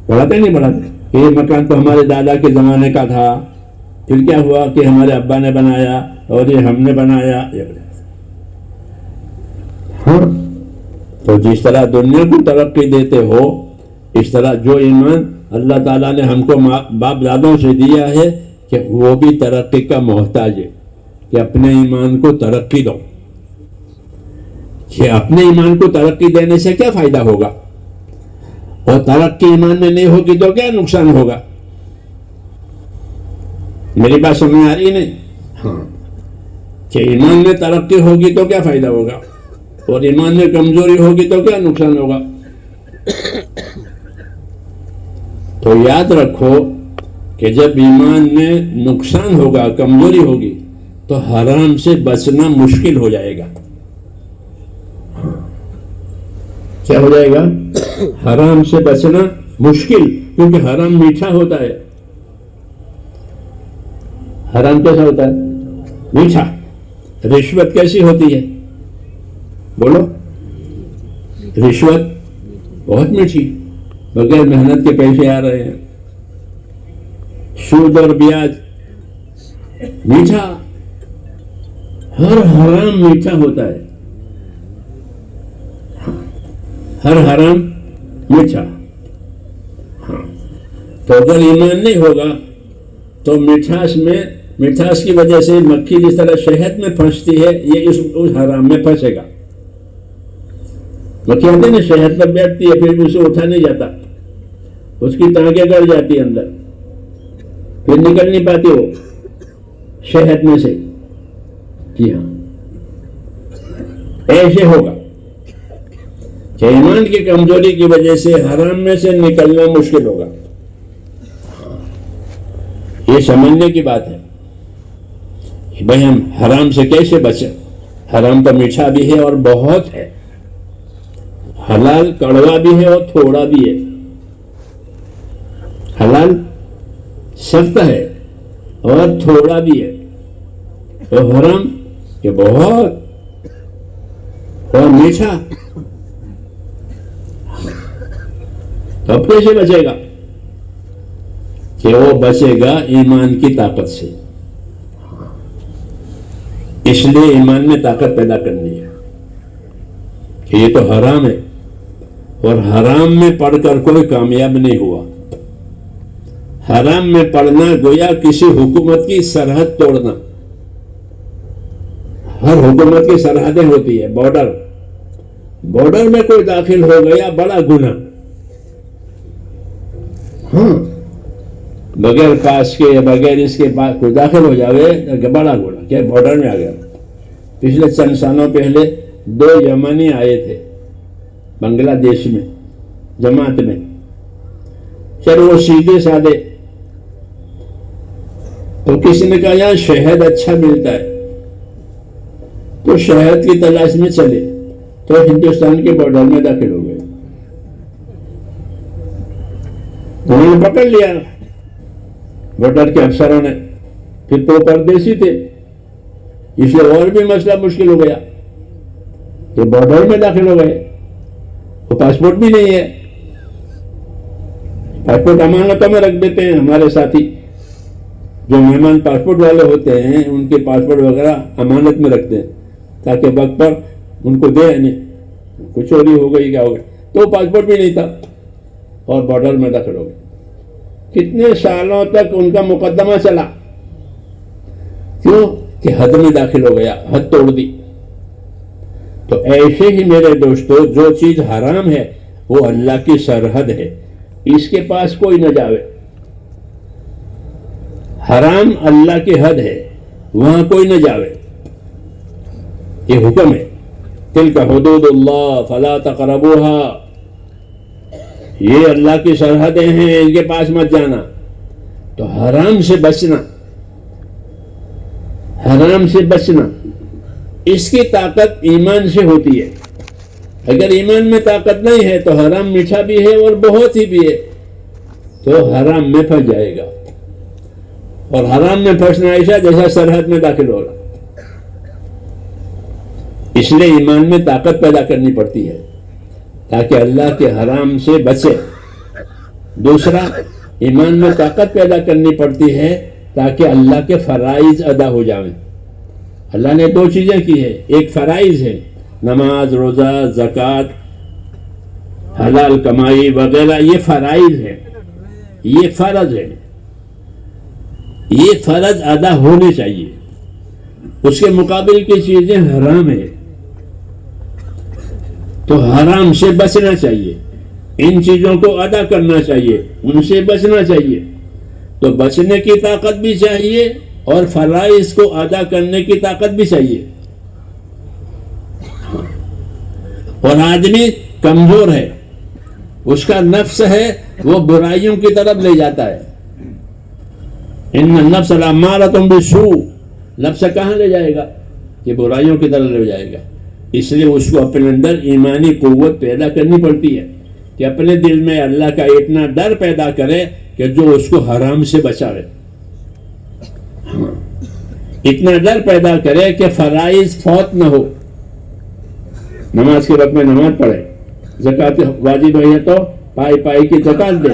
A: بڑھاتے نہیں بڑھاتے؟ یہ مکان تو ہمارے دادا کے زمانے کا تھا، پھر کیا ہوا کہ ہمارے ابا نے بنایا اور یہ ہم نے بنایا. ہاں، تو جس طرح دنیا کو ترقی دیتے ہو اس طرح جو ایمان اللہ تعالیٰ نے ہم کو باپ دادوں سے دیا ہے کہ وہ بھی ترقی کا محتاج ہے کہ اپنے ایمان کو ترقی دو. کہ اپنے ایمان کو ترقی دینے سے کیا فائدہ ہوگا، اور ترقی ایمان میں نہیں ہوگی تو کیا نقصان ہوگا؟ میری بات سمجھ آ رہی نہیں؟ ہاں، کہ ایمان میں ترقی ہوگی تو کیا فائدہ ہوگا اور ایمان میں کمزوری ہوگی تو کیا نقصان ہوگا؟ تو یاد رکھو کہ جب ایمان میں نقصان ہوگا، کمزوری ہوگی تو حرام سے بچنا مشکل ہو جائے گا. کیا ہو جائے گا؟ حرام سے بچنا مشکل، کیونکہ حرام میٹھا ہوتا ہے. حرام کیسا ہوتا ہے؟ میٹھا. رشوت کیسی ہوتی ہے؟ بولو. رشوت بہت میٹھی، بغیر محنت کے پیسے آ رہے ہیں. سود اور بیاج میٹھا. ہر حرام میٹھا ہوتا ہے، ہر حرام میٹھا. ہاں، تو اگر ایمان نہیں ہوگا تو مٹھاس کی وجہ سے مکھی جس طرح شہد میں پھنستی ہے یہ اس حرام میں پھنسے گا. مکھی آتے نا شہد پر بیٹھتی ہے پھر اسے اٹھا نہیں جاتا، اس کی ٹانگیں گڑ جاتی ہے اندر، پھر نکل نہیں پاتی وہ شہد میں سے. جی ہاں، ایسے ہوگا کہ ایمان کی کمزوری کی وجہ سے حرام میں سے نکلنا مشکل ہوگا. یہ سمجھنے کی بات ہے کہ بھائی ہم حرام سے کیسے بچیں. حرام تو میٹھا بھی ہے اور بہت ہے، حلال کڑوا بھی ہے اور تھوڑا بھی ہے. حلال سخت ہے اور تھوڑا بھی ہے، اور حرام کہ بہت اور میٹھا. اب کیسے بچے گا؟ کہ وہ بچے گا ایمان کی طاقت سے. اس لیے ایمان میں طاقت پیدا کرنی ہے کہ یہ تو حرام ہے، اور حرام میں پڑھ کر کوئی کامیاب نہیں ہوا. حرام میں پڑھنا گویا کسی حکومت کی سرحد توڑنا. ہر حکومت کی سرحدیں ہوتی ہے، بارڈر میں کوئی داخل ہو گیا بڑا گناہ. ہاں، بغیر پاس کے بغیر اس کے بعد کوئی داخل ہو جاوے بڑا گناہ. کیا بارڈر میں آ گیا؟ پچھلے چند سالوں پہلے 2 یمنی آئے تھے بنگلہ دیش میں جماعت میں. چلو وہ سیدھے سادے، تو کسی نے کہا یہاں شہد اچھا ملتا ہے تو شہد کی تلاش میں چلے، تو ہندوستان کے بارڈر میں داخل ہو گئے. انہوں نے پکڑ لیا بارڈر کے افسروں نے. پھر تو پردیسی تھے، اس لیے اور بھی مسئلہ مشکل ہو گیا کہ بارڈر میں داخل ہو گئے. وہ پاسپورٹ بھی نہیں ہے. پاسپورٹ امانتوں میں رکھ دیتے ہیں ہمارے ساتھی جو مہمان پاسپورٹ والے ہوتے ہیں، ان کے پاسپورٹ وغیرہ امانت میں رکھتے ہیں تاکہ وقت پر ان کو دے. نہیں کچھ چوری ہو گئی کیا ہو گیا، تو پاسپورٹ بھی نہیں تھا اور بارڈر میں داخل ہو گئے. کتنے سالوں تک ان کا مقدمہ چلا. کیوں؟ کہ حد میں داخل ہو گیا، حد توڑ دی. تو ایسے ہی میرے دوستو جو چیز حرام ہے وہ اللہ کی سرحد ہے، اس کے پاس کوئی نہ جاوے. حرام اللہ کی حد ہے، وہاں کوئی نہ جاوے. یہ حکم ہے، تلک حدود اللہ فلا تقربوها. یہ اللہ کی سرحدیں ہیں، ان کے پاس مت جانا. تو حرام سے بچنا حرام سے بچنا، اس کی طاقت ایمان سے ہوتی ہے۔ اگر ایمان میں طاقت نہیں ہے تو حرام میٹھا بھی ہے اور بہت ہی بھی ہے تو حرام میں پھنس جائے گا، اور حرام میں پھنسنا ایسا جیسا سرحد میں داخل ہوگا۔ اس لیے ایمان میں طاقت پیدا کرنی پڑتی ہے تاکہ اللہ کے حرام سے بچے۔ دوسرا، ایمان میں طاقت پیدا کرنی پڑتی ہے تاکہ اللہ کے فرائض ادا ہو جائیں۔ اللہ نے دو چیزیں کی ہے، ایک فرائض ہے، نماز، روزہ، زکوٰۃ، حلال کمائی وغیرہ، یہ فرائض ہے، یہ فرض ہے، یہ فرض ادا ہونے چاہیے۔ اس کے مقابل کی چیزیں حرام ہیں تو حرام سے بچنا چاہیے، ان چیزوں کو ادا کرنا چاہیے، ان سے بچنا چاہیے۔ تو بچنے کی طاقت بھی چاہیے اور فرائض کو ادا کرنے کی طاقت بھی چاہیے۔ اور آدمی کمزور ہے، اس کا نفس ہے وہ برائیوں کی طرف لے جاتا ہے۔ ان النفس لامارۃ بالسوء، نفس کہاں لے جائے گا؟ کہ برائیوں کی طرف لے جائے گا۔ اس لیے اس کو اپنے اندر ایمانی قوت پیدا کرنی پڑتی ہے کہ اپنے دل میں اللہ کا اتنا ڈر پیدا کرے کہ جو اس کو حرام سے بچاوے، اتنا ڈر پیدا کرے کہ فرائض فوت نہ ہو۔ نماز کے وقت میں نماز پڑھے، زکوٰۃ واجب ہے تو پائی پائی کی زکوٰۃ دے،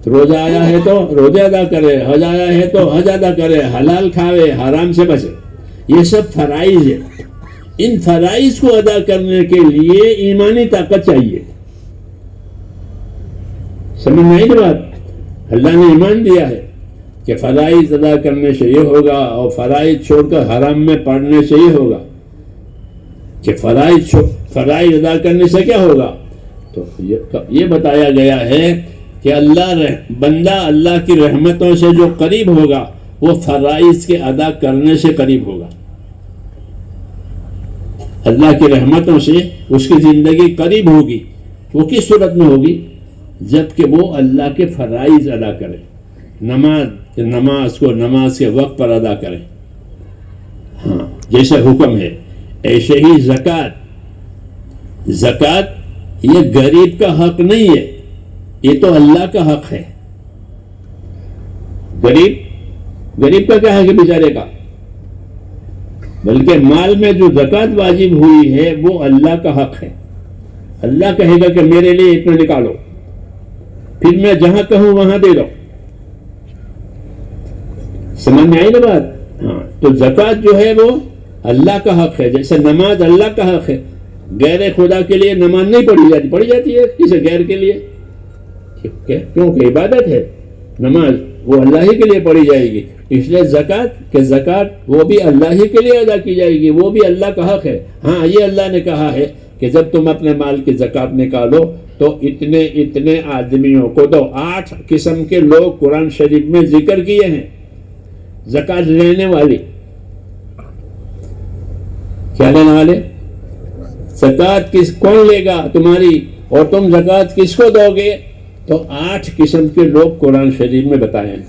A: روزہ آیا ہے تو روزے ادا کرے، حج آیا ہے تو حج ادا کرے، حلال کھاوے، حرام سے بچے۔ یہ سب فرائض ہے۔ ان فرائض کو ادا کرنے کے لیے ایمانی طاقت چاہیے۔ سمجھ میں آئی نا بات؟ اللہ نے ایمان دیا ہے کہ فرائض ادا کرنے سے یہ ہوگا، اور فرائض چھوڑ کر حرام میں پڑنے سے یہ ہوگا کہ فرائض ادا کرنے سے کیا ہوگا؟ تو یہ بتایا گیا ہے کہ بندہ اللہ کی رحمتوں سے جو قریب ہوگا وہ فرائض کے ادا کرنے سے قریب ہوگا۔ اللہ کی رحمتوں سے اس کی زندگی قریب ہوگی۔ وہ کس صورت میں ہوگی؟ جب کہ وہ اللہ کے فرائض ادا کرے، نماز کو نماز کے وقت پر ادا کرے، ہاں جیسے حکم ہے۔ ایسے ہی زکوٰۃ یہ غریب کا حق نہیں ہے، یہ تو اللہ کا حق ہے۔ غریب کا کیا ہے کہ بیچارے کا؟ بلکہ مال میں جو زکوٰۃ واجب ہوئی ہے وہ اللہ کا حق ہے۔ اللہ کہے گا کہ میرے لیے اتنا نکالو، پھر میں جہاں کہوں وہاں دے دو۔ سمجھ میں آئی نا بات؟ ہاں، تو زکوٰۃ جو ہے وہ اللہ کا حق ہے، جیسے نماز اللہ کا حق ہے۔ غیر خدا کے لیے نماز نہیں پڑھی جاتی ہے، کسی غیر کے لیے، کیونکہ عبادت ہے نماز، وہ اللہ ہی کے لیے پڑھی جائے گی۔ اس لیے زکوٰۃ وہ بھی اللہ ہی کے لیے ادا کی جائے گی، وہ بھی اللہ کا حق ہے۔ ہاں، یہ اللہ نے کہا ہے کہ جب تم اپنے مال کی زکوٰۃ نکالو تو اتنے آدمیوں کو دو۔ 8 قسم کے لوگ قرآن شریف میں ذکر کیے ہیں زکوٰۃ لینے والے۔ کیا لینے والے؟ زکوٰۃ کون لے گا تمہاری، اور تم زکوٰۃ کس کو دو گے؟ تو 8 قسم کے لوگ قرآن شریف میں بتائے ہیں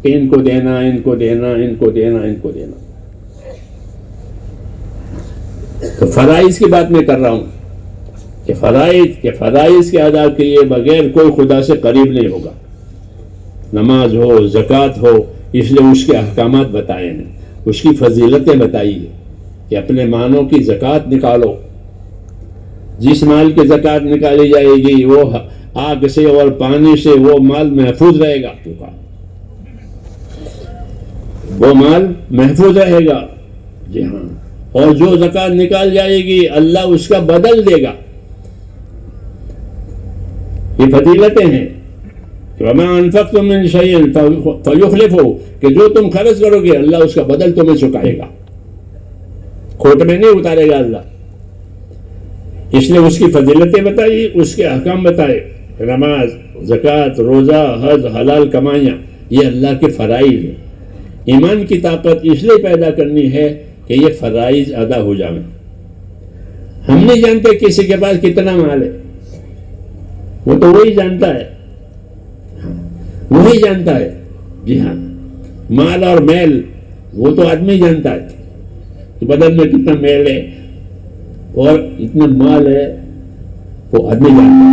A: کہ ان کو دینا، ان کو دینا، ان کو دینا، ان کو دینا۔ تو فرائض کی بات میں کر رہا ہوں کہ فرائض کے ادا کیے بغیر کوئی خدا سے قریب نہیں ہوگا۔ نماز ہو، زکوٰۃ ہو، اس لیے اس کے احکامات بتائے ہیں، اس کی فضیلتیں بتائی ہیں کہ اپنے مالوں کی زکوٰۃ نکالو۔ جس مال کی زکوٰۃ نکالی جائے گی وہ آگ سے اور پانی سے وہ مال محفوظ رہے گا، وہ مال محفوظ رہے گا۔ جی ہاں، اور جو زکوٰۃ نکال جائے گی اللہ اس کا بدل دے گا۔ یہ فضیلتیں ہیں کہ وَمَا أَنفَقْتُم مِّن شَيْءٍ فَيُخْلِفُهُ، کہ جو تم خرچ کرو گے اللہ اس کا بدل تمہیں چکائے گا، کھوٹ میں نہیں اتارے گا اللہ۔ اس نے اس کی فضیلتیں بتائی، اس کے احکام بتائے۔ نماز، زکوٰۃ، روزہ، حج، حلال کمائیاں، یہ اللہ کے فرائض ہیں۔ ایمان کی طاقت اس لیے پیدا کرنی ہے کہ یہ فرائض ادا ہو جائیں۔ ہم نہیں جانتے کسی کے پاس کتنا مال ہے، وہ تو وہی جانتا ہے، وہی جانتا ہے۔ جی ہاں، مال اور میل وہ تو آدمی جانتا ہے کہ بدن میں کتنا میل ہے اور اتنا مال ہے، وہ آدمی جانتا ہے.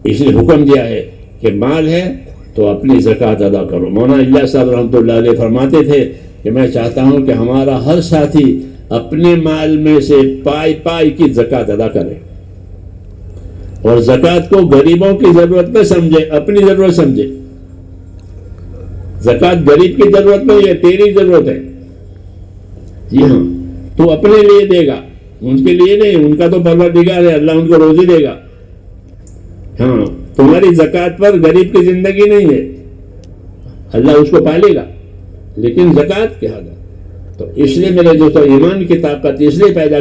A: اس لیے حکم دیا ہے کہ مال ہے تو اپنی زکوٰۃ ادا کرو. مولانا الیاس صاحب رحمۃ اللہ علیہ فرماتے تھے کہ میں چاہتا ہوں کہ ہمارا ہر ساتھی اپنے مال میں سے پائی پائی کی زکوٰۃ ادا کرے، اور زکوٰۃ کو غریبوں کی ضرورت نہ سمجھے، اپنی ضرورت سمجھے. زکوٰۃ غریب کی ضرورت نہیں ہے، تیری ضرورت ہے. جی ہاں، تو اپنے لیے دے گا، ان کے لیے نہیں. ان کا تو پروردگار ہے، اللہ ان کو روزی دے گا. ہاں، تمہاری زکوٰۃ پر غریب کی زندگی نہیں ہے، اللہ اس کو پالے گا، لیکن زکوٰۃ کیا ہے. تو اس لیے میرے دوستوں، ایمان کی طاقت اس لیے پیدا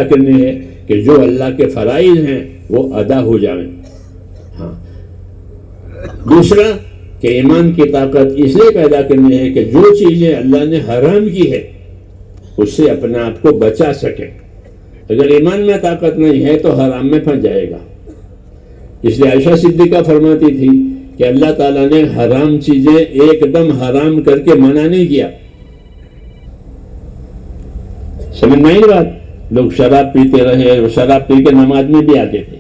A: کرنی ہے کہ جو اللہ کے فرائض ہیں وہ ادا ہو جائیں. ہاں، دوسرا کہ ایمان کی طاقت اس لیے پیدا کرنی ہے کہ جو چیزیں اللہ نے حرام کی ہے اس سے اپنے آپ کو بچا سکے. اگر ایمان میں طاقت نہیں ہے تو حرام میں پھنس جائے گا. اس لیے عائشہ صدیقہ فرماتی تھی کہ اللہ تعالیٰ نے حرام چیزیں ایک دم حرام کر کے منع نہیں کیا. سمجھ میں نہیں بات؟ لوگ شراب پیتے رہے، شراب پی کے نماز میں بھی آتے تھے،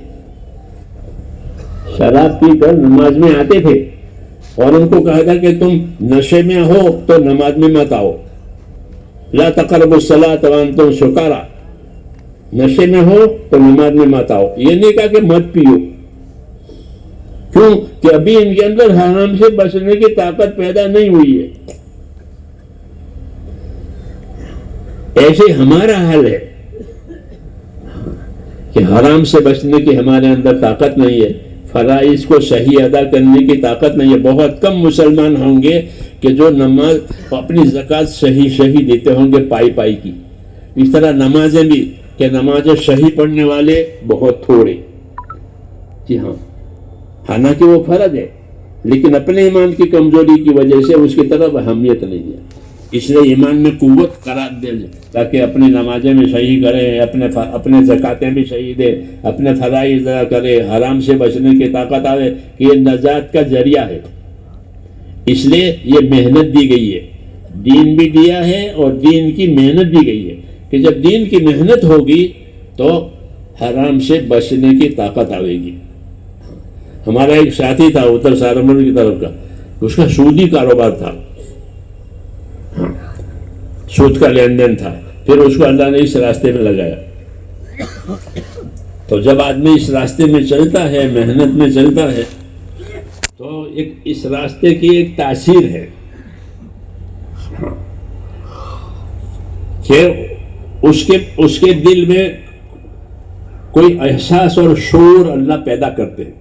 A: شراب پی کر نماز میں آتے تھے، اور ان کو کہا تھا کہ تم نشے میں ہو تو نماز میں مت آؤ. لا تقربوا الصلاۃ وانتم سکارا، نشے میں ہو تو نماز میں مت آؤ. یہ نہیں کہا کہ مت پیو، کیوں کہ ابھی ان کے اندر حرام سے بچنے کی طاقت پیدا نہیں ہوئی ہے. ایسے ہمارا حال ہے کہ حرام سے بچنے کی ہمارے اندر طاقت نہیں ہے، فرائض کو صحیح ادا کرنے کی طاقت نہیں ہے. بہت کم مسلمان ہوں گے کہ جو نماز اپنی زکوٰۃ صحیح دیتے ہوں گے پائی پائی کی. اس طرح نمازیں بھی کہ نمازیں صحیح پڑھنے والے بہت تھوڑے. جی ہاں، حالانکہ وہ فرض ہے، لیکن اپنے ایمان کی کمزوری کی وجہ سے اس کی طرف اہمیت نہیں ہے. اس لیے ایمان میں قوت قرار دے تاکہ اپنی نمازیں بھی صحیح کرے، اپنے زکاتیں بھی صحیح دے، اپنے فرائض ادا کرے، حرام سے بچنے کی طاقت آئے کہ یہ نجات کا ذریعہ ہے. اس لیے یہ محنت دی گئی ہے، دین بھی دیا ہے اور دین کی محنت دی گئی ہے کہ جب دین کی محنت ہوگی تو حرام سے بچنے کی طاقت آئے گی. ہمارا ایک ساتھی تھا اتر سہارنپور کی طرف کا، اس کا سودی کاروبار تھا، سود کا لین دین تھا. پھر اس کو اللہ نے اس راستے میں لگایا. تو جب آدمی اس راستے میں چلتا ہے، محنت میں چلتا ہے، تو اس راستے کی ایک تاثیر ہے کہ اس کے دل میں کوئی احساس اور شعور اللہ پیدا کرتے ہیں.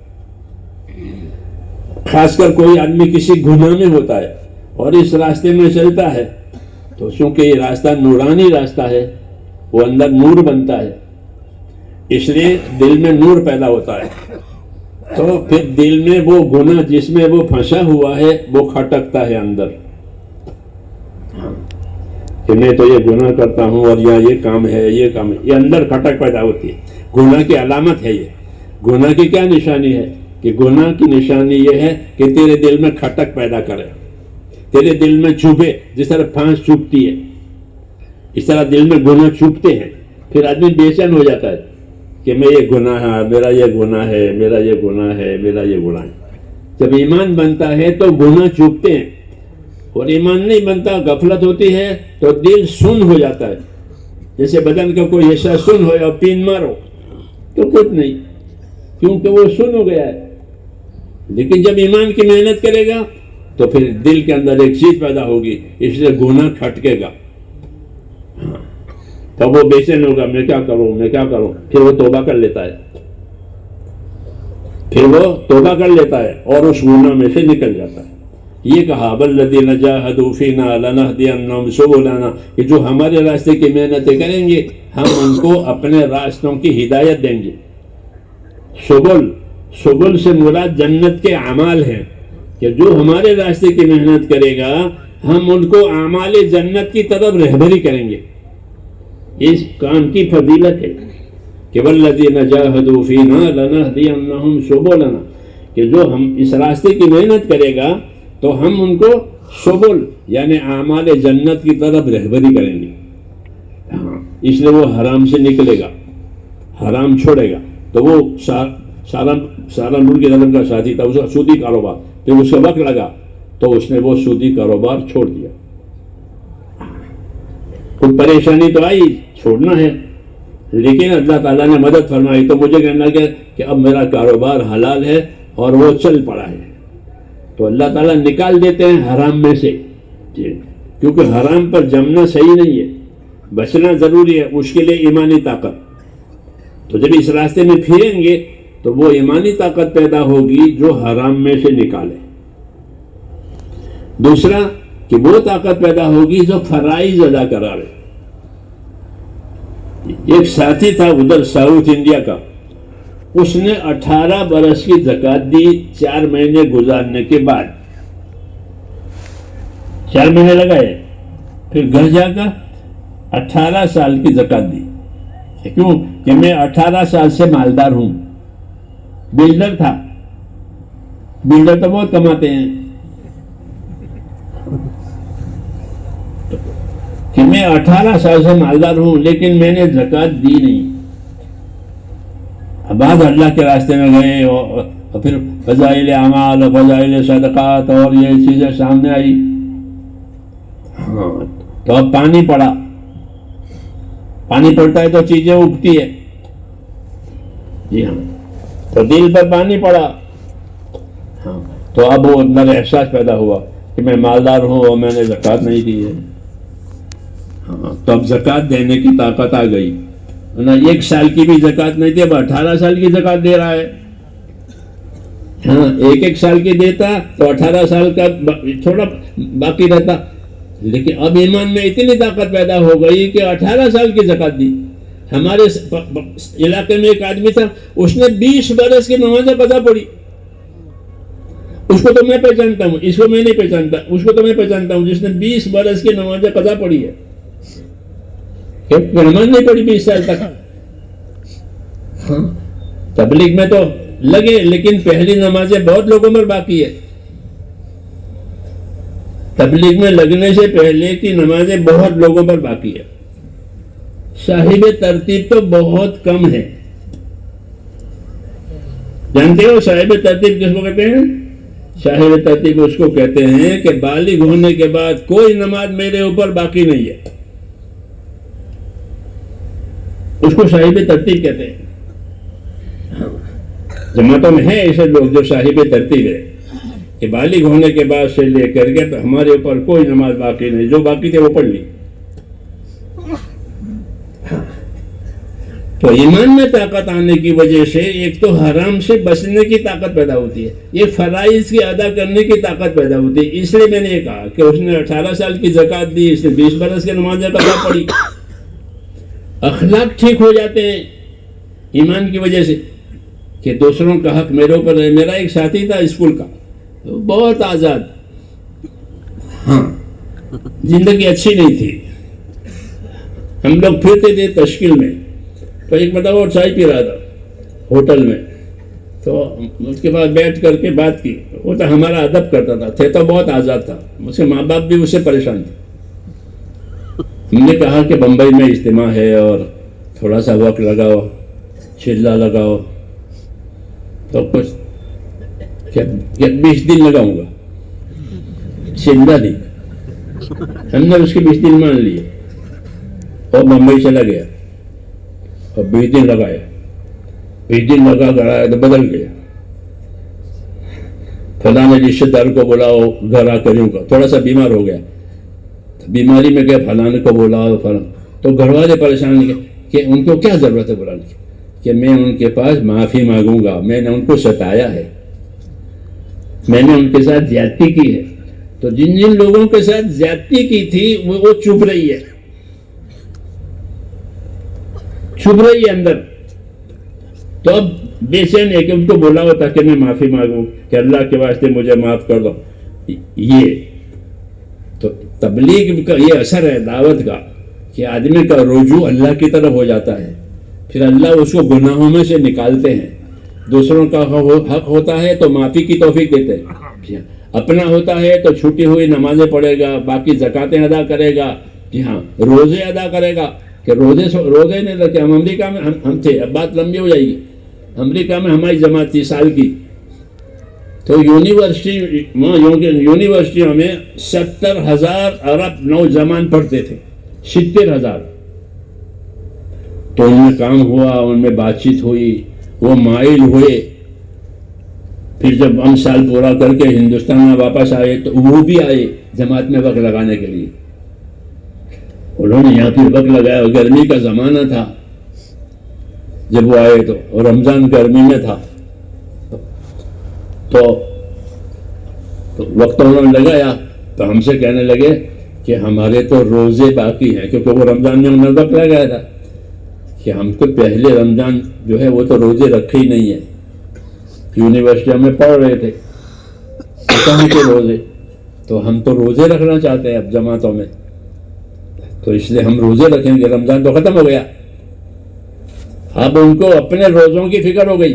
A: خاص کر کوئی آدمی کسی گناہ میں ہوتا ہے اور اس راستے میں چلتا ہے تو چونکہ یہ راستہ نورانی راستہ ہے، وہ اندر نور بنتا ہے، اس لیے دل میں نور پیدا ہوتا ہے. تو پھر دل میں وہ گناہ جس میں وہ پھنسا ہوا ہے وہ کھٹکتا ہے اندر کہ میں تو یہ گناہ کرتا ہوں اور یہ کام ہے، یہ اندر کھٹک پیدا ہوتی ہے. گناہ کی علامت ہے یہ. گناہ کی کیا نشانی ہے؟ کہ گناہ کی نشانی یہ ہے کہ تیرے دل میں کھٹک پیدا کرے، تیرے دل میں چبھے. جس طرح پھانس چبھتی ہے اس طرح دل میں گناہ چبھتے ہیں. پھر آدمی بے چین ہو جاتا ہے کہ میں یہ گناہ ہے، میرا یہ گناہ ہے، میرا یہ گناہ ہے، میرا یہ گناہ ہے. جب ایمان بنتا ہے تو گناہ چبھتے ہیں، اور ایمان نہیں بنتا، غفلت ہوتی ہے تو دل سن ہو جاتا ہے. جیسے بدن کا کوئی حصہ سن ہو اور پین مارو تو کچھ نہیں، کیونکہ وہ سن ہو گیا ہے. لیکن جب ایمان کی محنت کرے گا تو پھر دل کے اندر ایک چیز پیدا ہوگی، اس لیے گناہ کھٹکے گا. تب وہ بے چین ہوگا، میں کیا کروں. پھر وہ توبہ کر لیتا ہے اور اس گناہ میں سے نکل جاتا ہے. یہ کہا والذین جاہدوا فینا لنہدینہم سبلنا، کہ جو ہمارے راستے کی محنتیں کریں گے ہم ان کو اپنے راستوں کی ہدایت دیں گے. سبل سے مراد جنت کے اعمال ہیں کہ جو ہمارے راستے کی محنت کرے گا ہم ان کو اعمال جنت کی طرف رہبری کریں گے. اس کام کی فضیلت ہے کہ والذین جاہدوا فینا لنہدینہم سبلنا، کہ جو ہم اس راستے کی محنت کرے گا تو ہم ان کو سبل یعنی اعمال جنت کی طرف رہبری کریں گے. اس لیے وہ حرام سے نکلے گا, حرام چھوڑے گا. تو وہ سارا نور کی طرف کا ساتھی تھا, اس کا سودی کاروبار, پھر اس کا وقت لگا تو اس نے وہ سودی کاروبار چھوڑ دیا. کوئی پریشانی تو آئی, چھوڑنا ہے, لیکن اللہ تعالیٰ نے مدد فرمائی تو مجھے کہنا کہ اب میرا کاروبار حلال ہے اور وہ چل پڑا ہے. تو اللہ تعالیٰ نکال دیتے ہیں حرام میں سے, کیونکہ حرام پر جمنا صحیح نہیں ہے, بچنا ضروری ہے. اس کے لیے ایمانی طاقت, تو جب اس راستے میں پھریں گے تو وہ ایمانی طاقت پیدا ہوگی جو حرام میں سے نکالے. دوسرا کہ وہ طاقت پیدا ہوگی جو فرائض ادا کرا رہے. ایک ساتھی تھا ادھر ساؤتھ انڈیا کا, اس نے 18 برس کی زکوٰۃ دی 4 مہینے گزارنے کے بعد. 4 مہینے لگائے, پھر گھر جا کر 18 سال کی زکوٰۃ دی. کیوں کہ میں 18 سال سے مالدار ہوں. بلڈر تھا, بلڈر تو بہت کماتے ہیں, کہ میں 18 سال سے مالدار ہوں لیکن میں نے زکوٰۃ دی نہیں. بعد اللہ کے راستے میں گئے اور پھر فضائل اعمال اور فضائل صدقات اور یہ چیزیں سامنے آئی. ہاں تو اب پانی پڑا, پانی پڑتا ہے تو چیزیں اگتی ہے. جی ہاں, تو دل پر پانی پڑا. ہاں تو اب وہ اندر احساس پیدا ہوا کہ میں مالدار ہوں اور میں نے زکوٰۃ نہیں دی ہے. ہاں تو اب زکوٰۃ دینے کی طاقت آ گئی. 1 سال کی بھی زکوٰۃ نہیں دی, اب 18 سال کی زکوٰۃ دے رہا ہے. ہاں 1 سال کی دیتا تو 18 سال کا تھوڑا باقی رہتا, لیکن اب ایمان میں اتنی طاقت پیدا ہو گئی کہ 18 سال کی زکوٰۃ دی. ہمارے علاقے میں ایک آدمی تھا, اس نے 20 برس کی نمازیں قضا پڑھی. اس کو تو میں پہچانتا ہوں, اس کو میں نہیں پہچانتا. اس کو تو میں پہچانتا ہوں جس نے 20 برس کی نمازیں قضا پڑھی ہے. نماز نہیں پڑھی 20 سال تک. ہاں تبلیغ میں تو لگے, لیکن پہلی نمازیں بہت لوگوں پر باقی ہے. تبلیغ میں لگنے سے پہلے کی نمازیں بہت لوگوں پر باقی ہے. صاحب ترتیب تو بہت کم ہے. جانتے ہو صاحب ترتیب کس کو کہتے ہیں؟ صاحب ترتیب اس کو کہتے ہیں کہ بالغ ہونے کے بعد کوئی نماز میرے اوپر باقی نہیں ہے. اس کو صاحب ترتیب کہتے ہیں. جماعتوں میں ہیں ایسے لوگ جو صاحب ترتیب ہے کہ بالغ ہونے کے بعد سے لے کر کے تو ہمارے اوپر کوئی نماز باقی نہیں, جو باقی تھے وہ پڑھ لی. تو ایمان میں طاقت آنے کی وجہ سے ایک تو حرام سے بچنے کی طاقت پیدا ہوتی ہے, یہ فرائض کی ادا کرنے کی طاقت پیدا ہوتی ہے. اس لیے میں نے یہ کہا کہ اس نے 18 سال کی زکوٰۃ دی, اس نے 20 برس کی نمازیں قضا پڑھی. اخلاق ٹھیک ہو جاتے ہیں ایمان کی وجہ سے کہ دوسروں کا حق میرے اوپر ہے. میرا ایک ساتھی تھا اسکول کا, بہت آزاد, ہاں زندگی اچھی نہیں تھی. ہم لوگ پھرتے تھے تشکیل میں, تو ایک مرتبہ وہ چائے پی رہا تھا ہوٹل میں, تو اس کے بعد بیٹھ کر کے بات کی. وہ تو ہمارا ادب کرتا تھا, تو بہت آزاد تھا. اس کے ماں باپ بھی اس سے پریشان تھے. ہم نے کہا کہ بمبئی میں اجتماع ہے اور تھوڑا سا وقت لگاؤ, چلہ لگاؤ. تو کچھ 20 دن لگاؤں گا, چلہ نہیں. ہم نے اس کے 20 دن مان لیے اور بمبئی چلا گیا اور 20 دن لگایا. 20 دن لگا کر آیا تو بدل گیا. فلاں رشتے دار کو بلاؤ گھر آ کر, تھوڑا سا بیمار ہو گیا, بیماری میں گیا فلاں کو بلاؤ فلاں. تو گھر والے پریشان نہیں کہ ان کو کیا ضرورت ہے بلانے کی, کہ میں ان کے پاس معافی مانگوں گا, میں نے ان کو ستایا ہے, میں نے ان کے ساتھ زیادتی کی ہے. تو جن جن لوگوں کے ساتھ زیادتی کی تھی وہ چپ رہی ہے, چھپ رہی ہے اندر. تو اب بے چین ہے کہ ان کو بولا ہوتا کہ میں معافی مانگوں کہ اللہ کے واسطے مجھے معاف کر دو. یہ تو تبلیغ کا یہ اثر ہے دعوت کا کہ آدمی کا رجوع اللہ کی طرف ہو جاتا ہے. پھر اللہ اس کو گناہوں میں سے نکالتے ہیں. دوسروں کا حق ہوتا ہے تو معافی کی توفیق دیتے ہیں. اپنا ہوتا ہے تو چھٹی ہوئی نمازیں پڑھے گا، باقی زکاتیں ادا کرے گا، جی ہاں روزے ادا کرے گا کہ روزے نہیں رکھے. ہم امریکہ میں ہم تھے، اب بات لمبی ہو جائے گی. امریکہ میں ہماری جماعت 30 سال کی، تو یونیورسٹیوں میں 70,000 عرب نوجوان پڑھتے تھے، 70,000. تو ان میں کام ہوا، ان میں بات چیت ہوئی، وہ مائل ہوئے. پھر جب ہم سال پورا کر کے ہندوستان میں واپس آئے تو وہ بھی آئے جماعت میں وقت لگانے کے لیے. انہوں نے یہاں پھر وقت لگایا. گرمی کا زمانہ تھا جب وہ آئے تو، اور رمضان گرمی میں تھا، تو وقت انہوں نے لگایا. تو ہم سے کہنے لگے کہ ہمارے تو روزے باقی ہیں، کیونکہ وہ رمضان میں انہوں نے وقت لگایا تھا کہ ہم تو پہلے رمضان جو ہے وہ تو روزے رکھے ہی نہیں ہیں. یونیورسٹی میں پڑھ رہے تھے کہاں کے روزے، تو ہم تو روزے رکھنا چاہتے ہیں اب جماعتوں میں، تو اس لیے ہم روزے رکھیں گے. رمضان تو ختم ہو گیا، اب ان کو اپنے روزوں کی فکر ہو گئی.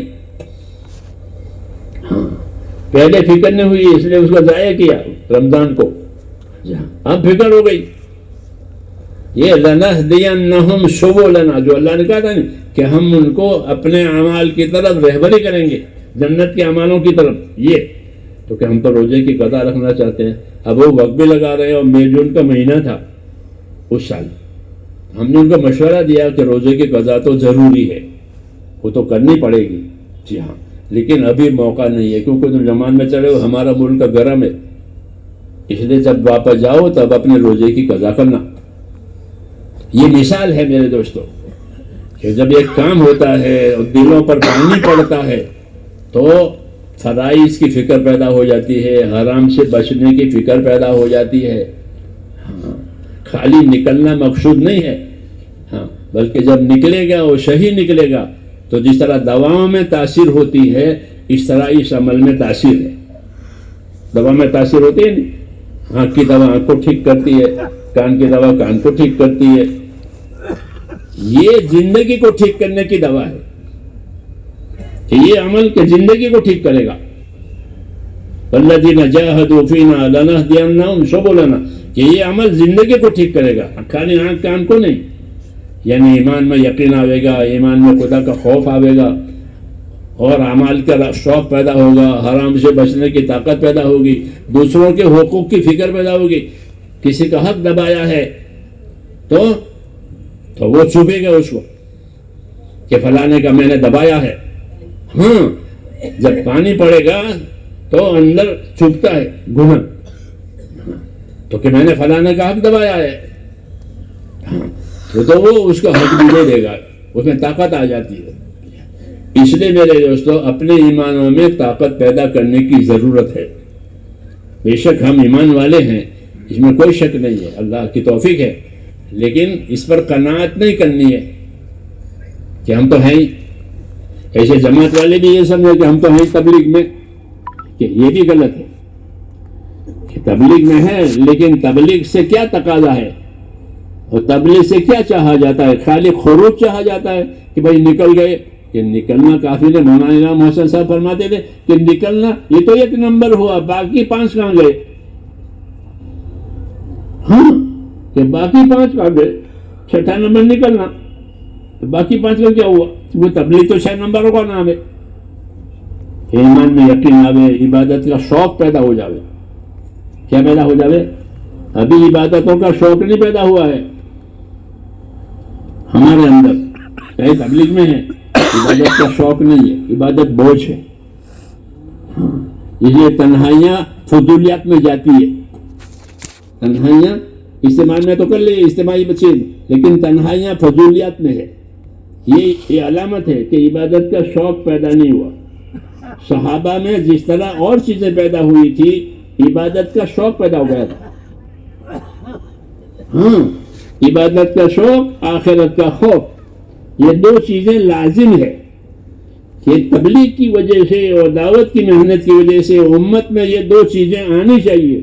A: ہاں پہلے فکر نہیں ہوئی، اس لیے اس کو ضائع کیا رمضان کو. اب فکر ہو گئی. یہ لَنَهْدِيَنَّهُمْ سُبُلَنَا جو اللہ نے کہا تھا کہ ہم ان کو اپنے اعمال کی طرف رہبری کریں گے، جنت کے اعمالوں کی طرف. یہ تو کہ ہم تو روزے کی قضا رکھنا چاہتے ہیں. اب وہ وقت بھی لگا رہے ہیں، اور مئی جون کا مہینہ تھا اس سال. ہم نے ان کو مشورہ دیا کہ روزے کی قضا تو ضروری ہے، وہ تو کرنی پڑے گی. جی ہاں، لیکن ابھی موقع نہیں ہے کیونکہ تم زمان میں چلے ہو، ہمارا ملک گرم ہے، اس لیے جب واپس جاؤ تب اپنے روزے کی قضا کرنا. یہ مثال ہے میرے دوستوں کہ جب ایک کام ہوتا ہے اور دلوں پر پانی پڑتا ہے تو فرائض کی فکر پیدا ہو جاتی ہے، حرام سے بچنے کی فکر پیدا ہو جاتی ہے. ہاں خالی نکلنا مقصود نہیں ہے، ہاں بلکہ جب نکلے گا وہ صحیح نکلے گا تو جس طرح دواؤں میں تاثیر ہوتی ہے اس طرح اس عمل میں تاثیر ہے. دوا میں تاثیر ہوتی ہے نہیں، آنکھ کی دوا آنکھ کو ٹھیک کرتی ہے، کان کی دوا کان کو ٹھیک کرتی ہے. یہ زندگی کو ٹھیک کرنے کی دوا ہے کہ یہ عمل کہ زندگی کو ٹھیک کرے گا. وَالَّذِينَ جَاهَدُوا فِينَا لَنَهْدِيَنَّهُمْ سُبُلَنَا کہ یہ عمل زندگی کو ٹھیک کرے گا، خالی آنکھ کان کو نہیں. یعنی ایمان میں یقین آئے گا، ایمان میں خدا کا خوف آئے گا، اور اعمال کا شوق پیدا ہوگا، حرام سے بچنے کی طاقت پیدا ہوگی، دوسروں کے حقوق کی فکر پیدا ہوگی. کسی کا حق دبایا ہے تو وہ چبھے گا اس کو کہ فلانے کا میں نے دبایا ہے. ہاں جب پانی پڑے گا تو اندر چبھتا ہے گناہ، تو کہ میں نے فلانے کا حق دبایا ہے. ہاں تو وہ اس کا حق بھی دے دے گا، اس میں طاقت آ جاتی ہے. اس لیے میرے دوستو اپنے ایمانوں میں طاقت پیدا کرنے کی ضرورت ہے. بے شک ہم ایمان والے ہیں، اس میں کوئی شک نہیں ہے، اللہ کی توفیق ہے، لیکن اس پر قناعت نہیں کرنی ہے کہ ہم تو ہیں ہی. ایسے جماعت والے بھی یہ سمجھے کہ ہم تو ہیں تبلیغ میں، کہ یہ بھی غلط ہے کہ تبلیغ میں ہے لیکن تبلیغ سے کیا تقاضا ہے اور تبلیغ سے کیا چاہا جاتا ہے؟ خالی خروج چاہا جاتا ہے کہ بھائی نکل گئے. کہ نکلنا کافی ہے. مولانا انعام محسن صاحب فرماتے تھے کہ نکلنا یہ تو 1 نمبر ہوا، باقی 5 کہاں گئے؟ ہاں کہ باقی 5 کہاں گئے؟ 6ٹھا نمبر نکلنا، تو باقی 5 کا کیا ہوا؟ وہ تبلیغ تو 6 نمبروں کا نام ہے. ایمان میں یقین آوے، عبادت کا شوق پیدا ہو جاوے. کیا پیدا ہو جاوے؟ ابھی عبادتوں کا شوق نہیں پیدا ہوا ہے ہمارے اندر. کہیں تبلیغ میں ہے، عبادت کا شوق نہیں ہے، عبادت بوجھ ہے. اس لیے تنہائیاں فضولیات میں جاتی ہے. تنہائیاں اجتماع میں تو کر لی اجتماعی بچے، لیکن تنہائیاں فضولیات میں ہے. یہ علامت ہے کہ عبادت کا شوق پیدا نہیں ہوا. صحابہ میں جس طرح اور چیزیں پیدا ہوئی تھی، عبادت کا شوق پیدا ہو گیا تھا. ہاں عبادت کا شوق، آخرت کا خوف، یہ 2 چیزیں لازم ہے کہ تبلیغ کی وجہ سے اور دعوت کی محنت کی وجہ سے امت میں یہ 2 چیزیں آنی چاہیے.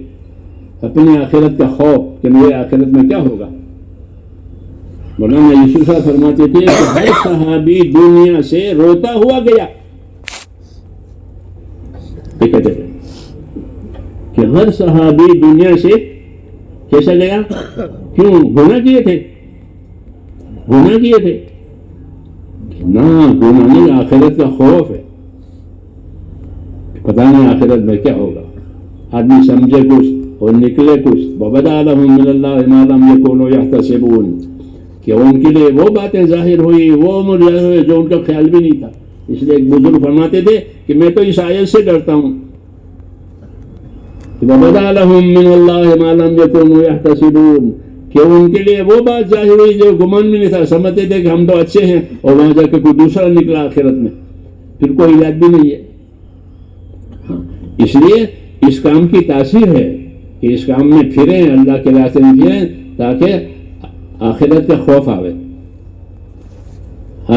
A: اپنے آخرت کا خوف کہ میرے آخرت میں کیا ہوگا. مولانا یوسف صاحب فرماتے تھے کہ ہر صحابی دنیا سے روتا ہوا گیا. کہ ہر صحابی دنیا سے کیسا گیا؟ کیوں؟ گناہ کیے تھے، گناہ کیے تھے نہ، گناہ نہیں، آخرت کا خوف ہے، پتہ نہیں آخرت میں کیا ہوگا، آدمی سمجھے کچھ اور نکلے کچھ۔ وَبَدَا لَهُم مِّنَ اللَّهِ مَا لَمْ يَكُونُوا يَحْتَسِبُونَ، کہ ان کے لیے وہ باتیں ظاہر ہوئی، وہ امور ظاہر ہوئے جو ان کا خیال بھی نہیں تھا۔ اس لیے ایک بزرگ فرماتے تھے کہ میں تو اس آیت سے ڈرتا ہوں، وَبَدَا لَهُم مِّنَ اللَّهِ مَا لَمْ يَكُونُوا يَحْتَسِبُونَ، کہ ان کے لیے وہ بات ظاہر ہوئی جو گمان میں نہیں تھا، سمجھتے تھے کہ ہم تو اچھے ہیں، اور وہاں جا کے کوئی دوسرا نکلا آخرت میں، پھر کوئی علاج بھی نہیں ہے۔ اس لیے اس کام کی تاثیر ہے کہ اس کام میں پھریں، اللہ کے راستے میں پھریں، تاکہ آخرت کا خوف آوے،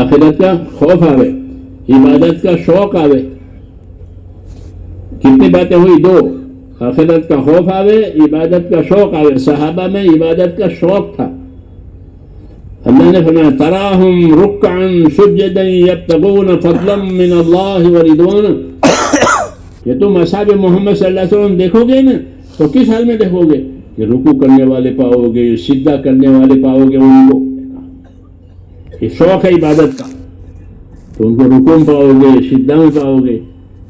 A: آخرت کا خوف آوے، عبادت کا شوق آوے۔ کتنی باتیں ہوئی؟ دو، آخرت کا خوف آوے، عبادت کا شوق آوے۔ صحابہ میں عبادت کا شوق تھا، اللہ نے فرمایا تراہم رکعا سجدا یبتغون فضلا من اللہ ورضوانا، کہ تم اصحاب محمد صلی اللہ علیہ وسلم دیکھو گے نا تو کس حال میں دیکھو گے؟ کہ رکوع کرنے والے پاؤ گے، سجدہ کرنے والے پاؤ گے، ان کو یہ شوق ہے عبادت کا، تو ان کو رکوع میں پاؤ گے، سجدہ میں پاؤ گے،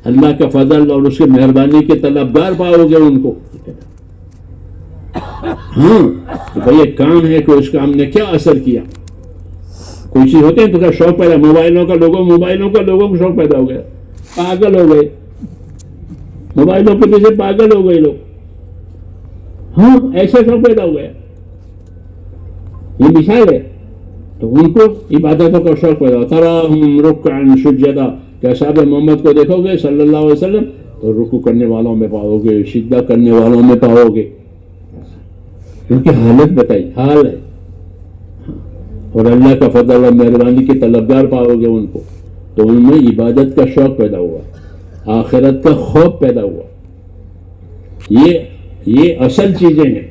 A: اللہ کا فضل اور اس کے مہربانی کے طلبگار پاؤ گے ان کو۔ ہاں تو بھائی ایک کام ہے کہ اس کام نے کیا اثر کیا۔ کوئی چیز ہوتے ہیں تو کیا شوق پیدا، موبائلوں کا لوگوں کو شوق پیدا ہو گیا، پاگل ہو گئے، موبائلوں کے پیچھے پاگل ہو گئے لوگ، ہاں ایسا شوق پیدا ہو گیا، یہ مثال ہے۔ تو ان کو عبادتوں کا شوق پیدا ہو، تراہم رکعا سجدا، کہ اصحاب محمد کو دیکھو گے صلی اللہ علیہ وسلم تو رکوع کرنے والوں میں پاؤ گے، سجدہ کرنے والوں میں پاؤ گے، ان کی حالت بتائی، حال ہے، اور اللہ کا فضل اور مہربانی کے طلبگار پاؤ گے ان کو، تو ان میں عبادت کا شوق پیدا ہوا، آخرت کا خوف پیدا ہوا۔ یہ اصل چیزیں ہیں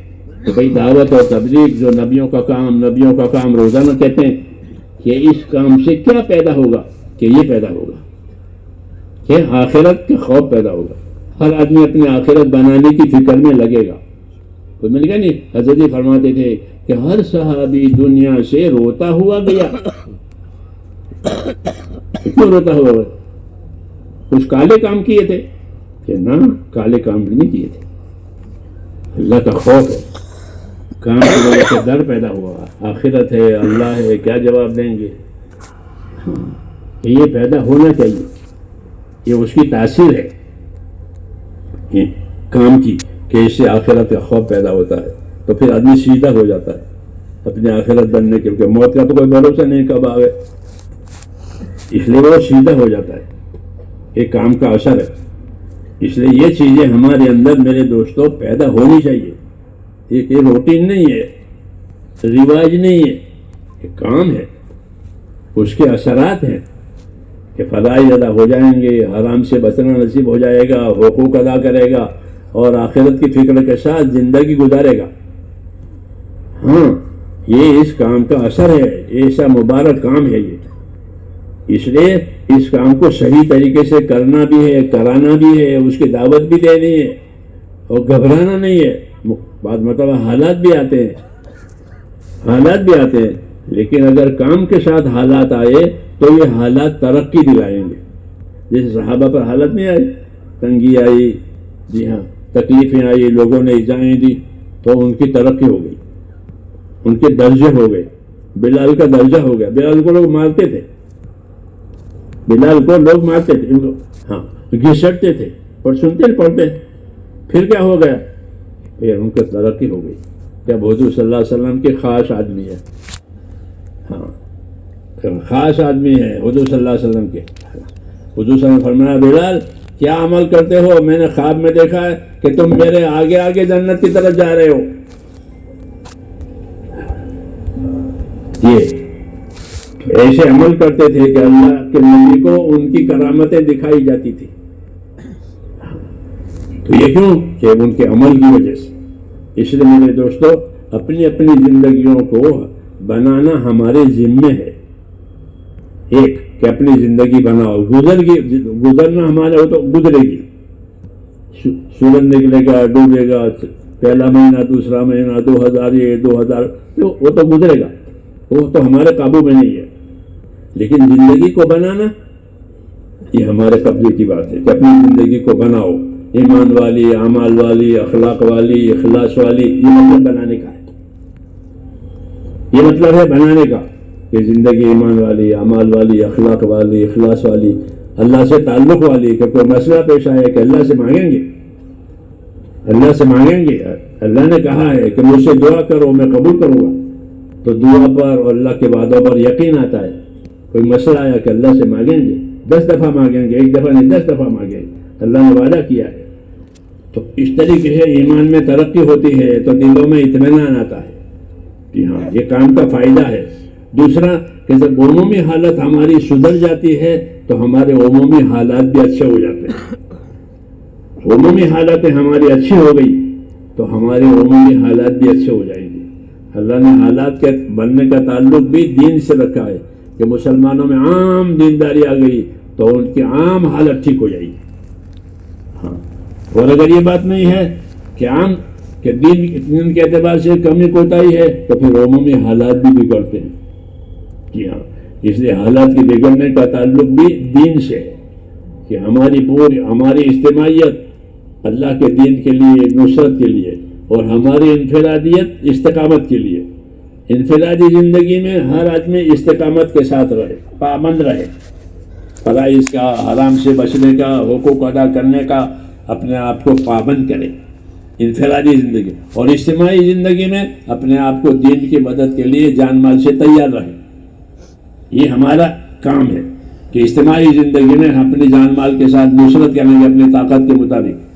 A: کہ بھئی دعوت اور تبلیغ جو نبیوں کا کام روزانہ کہتے ہیں کہ اس کام سے کیا پیدا ہوگا، کہ یہ پیدا ہوگا کہ آخرت کا خوف پیدا ہوگا، ہر آدمی اپنی آخرت بنانے کی فکر میں لگے گا۔ کوئی مل گیا نہیں، حضرت فرماتے تھے کہ ہر صحابی دنیا سے روتا ہوا گیا، کیوں روتا ہوا گیا؟ کچھ کالے کام کیے تھے کہ نہ، کالے کام نہیں کیے تھے، اللہ کا خوف ہے، کام کی وجہ سے ڈر پیدا ہوا، آخرت ہے، اللہ ہے، کیا جواب دیں گے، یہ پیدا ہونا چاہیے، یہ اس کی تاثیر ہے یہ کام کی، کہ اس سے آخرت کا خوف پیدا ہوتا ہے، تو پھر آدمی سیدھا ہو جاتا ہے اپنی آخرت بننے کے، کیونکہ موت کا تو کوئی بھروسہ نہیں کب آئے، اس لیے وہ سیدھا ہو جاتا ہے، ایک کام کا اثر ہے۔ اس لیے یہ چیزیں ہمارے اندر میرے دوستوں پیدا ہونی چاہیے، یہ روٹین نہیں ہے، رواج نہیں ہے، یہ کام ہے، اس کے اثرات ہیں کہ فضائل ادا ہو جائیں گے، حرام سے بچنا نصیب ہو جائے گا، حقوق ادا کرے گا، اور آخرت کی فکر کے ساتھ زندگی گزارے گا۔ ہاں یہ اس کام کا اثر ہے، ایسا مبارک کام ہے یہ، اس لیے اس کام کو صحیح طریقے سے کرنا بھی ہے، کرانا بھی ہے، اس کی دعوت بھی دینی ہے، اور گھبرانا نہیں ہے۔ بعض مرتبہ حالات بھی آتے ہیں، لیکن اگر کام کے ساتھ حالات آئے تو یہ حالات ترقی دلائیں گے، جیسے صحابہ پر حالت نہیں آئی، تنگی آئی، جی ہاں تکلیفیں آئی، لوگوں نے ایذائیں دی، تو ان کی ترقی ہو گئی، ان کے درجے ہو گئے، بلال کا درجہ ہو گیا، بلال کو لوگ مارتے تھے، ان کو ہاں گھسٹتے تھے، پر سنتے پڑھتے، پھر کیا ہو گیا؟ پھر ان کی ترقی ہو گئی، جب حضور صلی اللہ علیہ وسلم کے خاص آدمی ہے، ہاں خاص آدمی ہے حضور صلی اللہ علیہ وسلم کے، حضور صلی اللہ علیہ وسلم نے فرمایا بلال کیا عمل کرتے ہو؟ میں نے خواب میں دیکھا ہے کہ تم میرے آگے آگے جنت کی طرف جا رہے ہو۔ یہ ایسے عمل کرتے تھے کہ اللہ کے نبی کو ان کی کرامتیں دکھائی جاتی تھی، تو یہ کیوں؟ کہ ان کے عمل کی وجہ سے۔ اس لیے میرے دوستو اپنی اپنی زندگیوں کو بنانا ہمارے ذمے ہے، ایک کہ اپنی زندگی بناؤ، گزرنا ہمارے ہو تو گزرے گی، سورج نکلے گا ڈوبے گا، پہلا مہینہ دوسرا مہینہ 2000 یہ 2000 وہ تو گزرے گا، وہ تو ہمارے قابو میں نہیں ہے. لیکن زندگی کو بنانا یہ ہمارے قبضے کی بات ہے کہ اپنی زندگی کو بناؤ، ایمان والی، اعمال والی، اخلاق والی، اخلاص والی. یہ مطلب بنانے کا ہے، یہ مطلب ہے بنانے کا کہ زندگی ایمان والی، اعمال والی، اخلاق والی، اخلاص والی، اللہ سے تعلق والی. کہ کوئی مسئلہ پیش آئے کہ اللہ سے مانگیں گے، اللہ سے مانگیں گے. اللہ نے کہا ہے کہ مجھ سے دعا کرو میں قبول کروں گا. تو دعا پر اور اللہ کے وعدوں پر یقین آتا ہے. کوئی مسئلہ آیا کہ اللہ سے مانگیں گے، 10 دفعہ مانگیں گے، 1 دفعہ نہیں 10 دفعہ مانگیں گے، اللہ نے وعدہ کیا ہے. تو اس طریقے سے ایمان میں ترقی ہوتی ہے تو دلوں میں اطمینان آتا ہے کہ ہاں یہ کام کا فائدہ ہے. دوسرا کہ جب عمومی حالت ہماری سدھر جاتی ہے تو ہمارے عمومی حالات بھی اچھے ہو جاتے ہیں. عمومی حالتیں ہماری اچھی ہو گئی تو ہمارے عمومی حالات بھی اچھے ہو جائیں گے. اللہ نے حالات کے بننے کا تعلق بھی دین سے رکھا ہے کہ مسلمانوں میں عام دینداری آ گئی تو ان کی عام حالت ٹھیک ہو جائے گی. ہاں، اور اگر یہ بات نہیں ہے کہ عام کہ دین کے اعتبار سے کمی کوتاہی ہے تو پھر عمومی حالات بھی بگڑتے ہیں. جی ہاں، اس لیے حالات کے بگڑنے کا تعلق بھی دین سے ہے کہ ہماری اجتماعیت اللہ کے دین کے لیے، نصرت کے لیے، اور ہماری انفرادیت استقامت کے لیے. انفرادی زندگی میں ہر آدمی استقامت کے ساتھ رہے، پابند رہے، فرائض کا، حرام سے بچنے کا، حقوق ادا کرنے کا اپنے آپ کو پابند کرے انفرادی زندگی. اور اجتماعی زندگی میں اپنے آپ کو دین کی مدد کے لیے جان مال سے تیار رہے. یہ ہمارا کام ہے کہ اجتماعی زندگی میں ہم اپنی جان مال کے ساتھ نصرت کریں گے اپنی طاقت کے مطابق،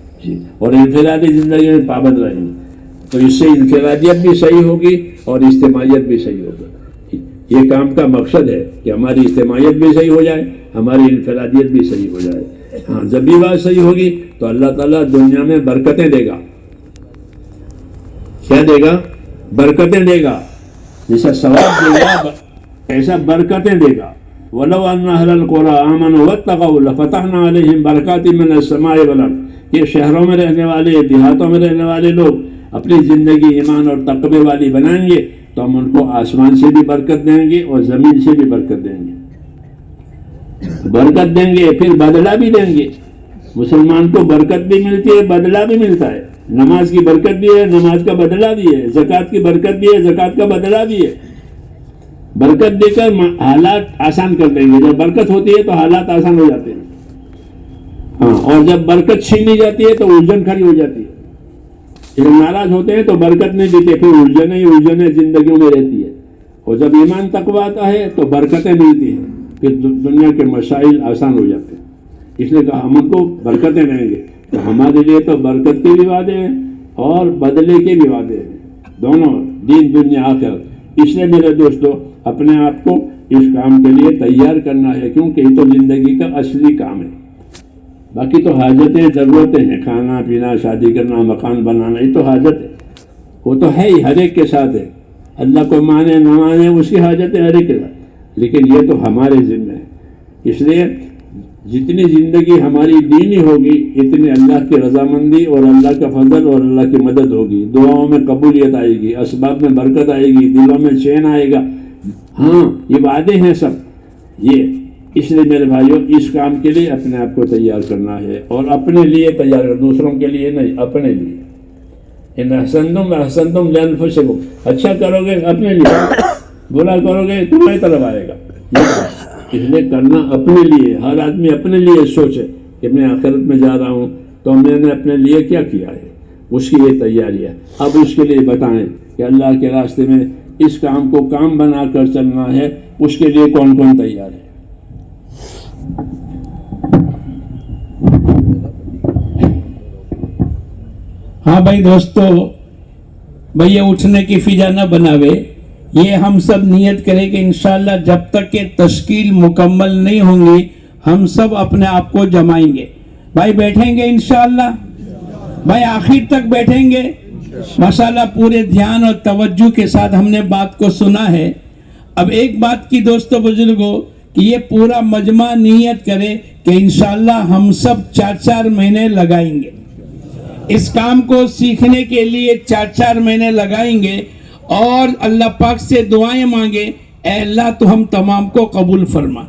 A: اور انفرادی زندگی میں پابند رہیں گے. تو اس سے انفرادیت بھی صحیح ہوگی اور اجتماعیت بھی صحیح ہوگی. یہ کام کا مقصد ہے کہ ہماری اجتماعیت بھی صحیح ہو جائے، ہماری انفرادیت بھی صحیح ہو جائے. ہاں، جب بھی بات صحیح ہوگی تو اللہ تعالیٰ دنیا میں برکتیں دے گا. کیا دے گا؟ برکتیں دے گا. جیسا ثواب دے گا ایسا برکتیں دے گا. وَلَوْ أَنَّ أَهْلَ الْقُرَىٰ آمَنُوا وَاتَّقَوْا لَفَتَحْنَا عَلَيْهِمْ بَرَكَاتٍ مِّنَ السَّمَاءِ وَالْأَرْضِ. یہ شہروں میں رہنے والے، دیہاتوں میں رہنے والے لوگ اپنی زندگی ایمان اور تقوی والی بنائیں گے تو ہم ان کو آسمان سے بھی برکت دیں گے اور زمین سے بھی برکت دیں گے. برکت دیں گے پھر بدلہ بھی دیں گے. مسلمان کو برکت بھی ملتی ہے، بدلہ بھی ملتا ہے. نماز کی برکت بھی ہے، نماز کا بدلہ بھی ہے. زکوٰۃ کی برکت بھی ہے، زکوٰۃ کا بدلہ بھی ہے. برکت دے کر حالات آسان کر دیں گے. جب برکت ہوتی ہے تو حالات آسان ہو جاتے ہیں. ہاں، اور جب برکت چھینی جاتی ہے تو الجھن کھڑی ہو جاتی ہے. جب ناراض ہوتے ہیں تو برکت نہیں دیتے، پھر الجھنیں زندگیوں میں رہتی ہے. اور جب ایمان تقویٰ آتا ہے تو برکتیں ملتی ہیں، پھر دنیا کے مسائل آسان ہو جاتے ہیں. اس لیے کہا ہم ان کو برکتیں دیں گے. تو ہمارے لیے تو برکت کے بھی وعدے ہیں اور بدلے کے بھی وعدے ہیں، دونوں، دین دنیا آخرت. اس لیے میرے دوستو اپنے آپ کو اس کام کے لیے تیار کرنا ہے، کیونکہ یہ تو زندگی کا اصلی کام ہے. باقی تو حاجتیں، ضرورتیں ہیں، کھانا پینا، شادی کرنا، مکان بنانا، یہ تو حاجت ہے، وہ تو ہے ہی، ہر ایک کے ساتھ ہے. اللہ کو مانے نہ مانے اس کی حاجت ہے ہر ایک کے ساتھ، لیکن یہ تو ہمارے ذمہ ہے. اس لیے جتنی زندگی ہماری دینی ہوگی اتنی اللہ کی رضامندی اور اللہ کا فضل اور اللہ کی مدد ہوگی. دعاؤں میں قبولیت آئے گی، اسباب میں برکت آئے گی، دلوں میں چین آئے گا. ہاں، یہ وعدے ہیں سب یہ. اس لیے میرے بھائیوں اس کام کے لیے اپنے آپ کو تیار کرنا ہے، اور اپنے لیے تیار کرنا، دوسروں کے لیے نہیں، اپنے لیے. ان احسنتم احسنتم لانفسکم، اچھا کرو گے اپنے لیے، برا کرو گے تمہاری طرف آئے گا. اس لیے کرنا اپنے لیے. ہر آدمی اپنے لیے سوچے کہ میں آخرت میں جا رہا ہوں تو میں نے اپنے لیے کیا کیا ہے، اس کی یہ تیاری ہے. اب اس کے لیے بتائیں کہ اللہ کے راستے میں اس کام کو کام بنا کر چلنا ہے، اس کے لیے کون کون تیار ہے.
B: ہاں بھائی دوستو، بھئی یہ اٹھنے کی فضا نہ بناوے. یہ ہم سب نیت کریں کہ انشاءاللہ جب تک کہ تشکیل مکمل نہیں ہوں گی ہم سب اپنے آپ کو جمائیں گے. بھائی بیٹھیں گے انشاءاللہ، بھائی آخر تک بیٹھیں گے. ماشاءاللہ پورے دھیان اور توجہ کے ساتھ ہم نے بات کو سنا ہے. اب ایک بات کی دوستو بزرگوں کہ یہ پورا مجمع نیت کرے کہ انشاءاللہ ہم سب 4 مہینے لگائیں گے. اس کام کو سیکھنے کے لیے 4 مہینے لگائیں گے اور اللہ پاک سے دعائیں مانگے، اے اللہ تو ہم تمام کو قبول فرما۔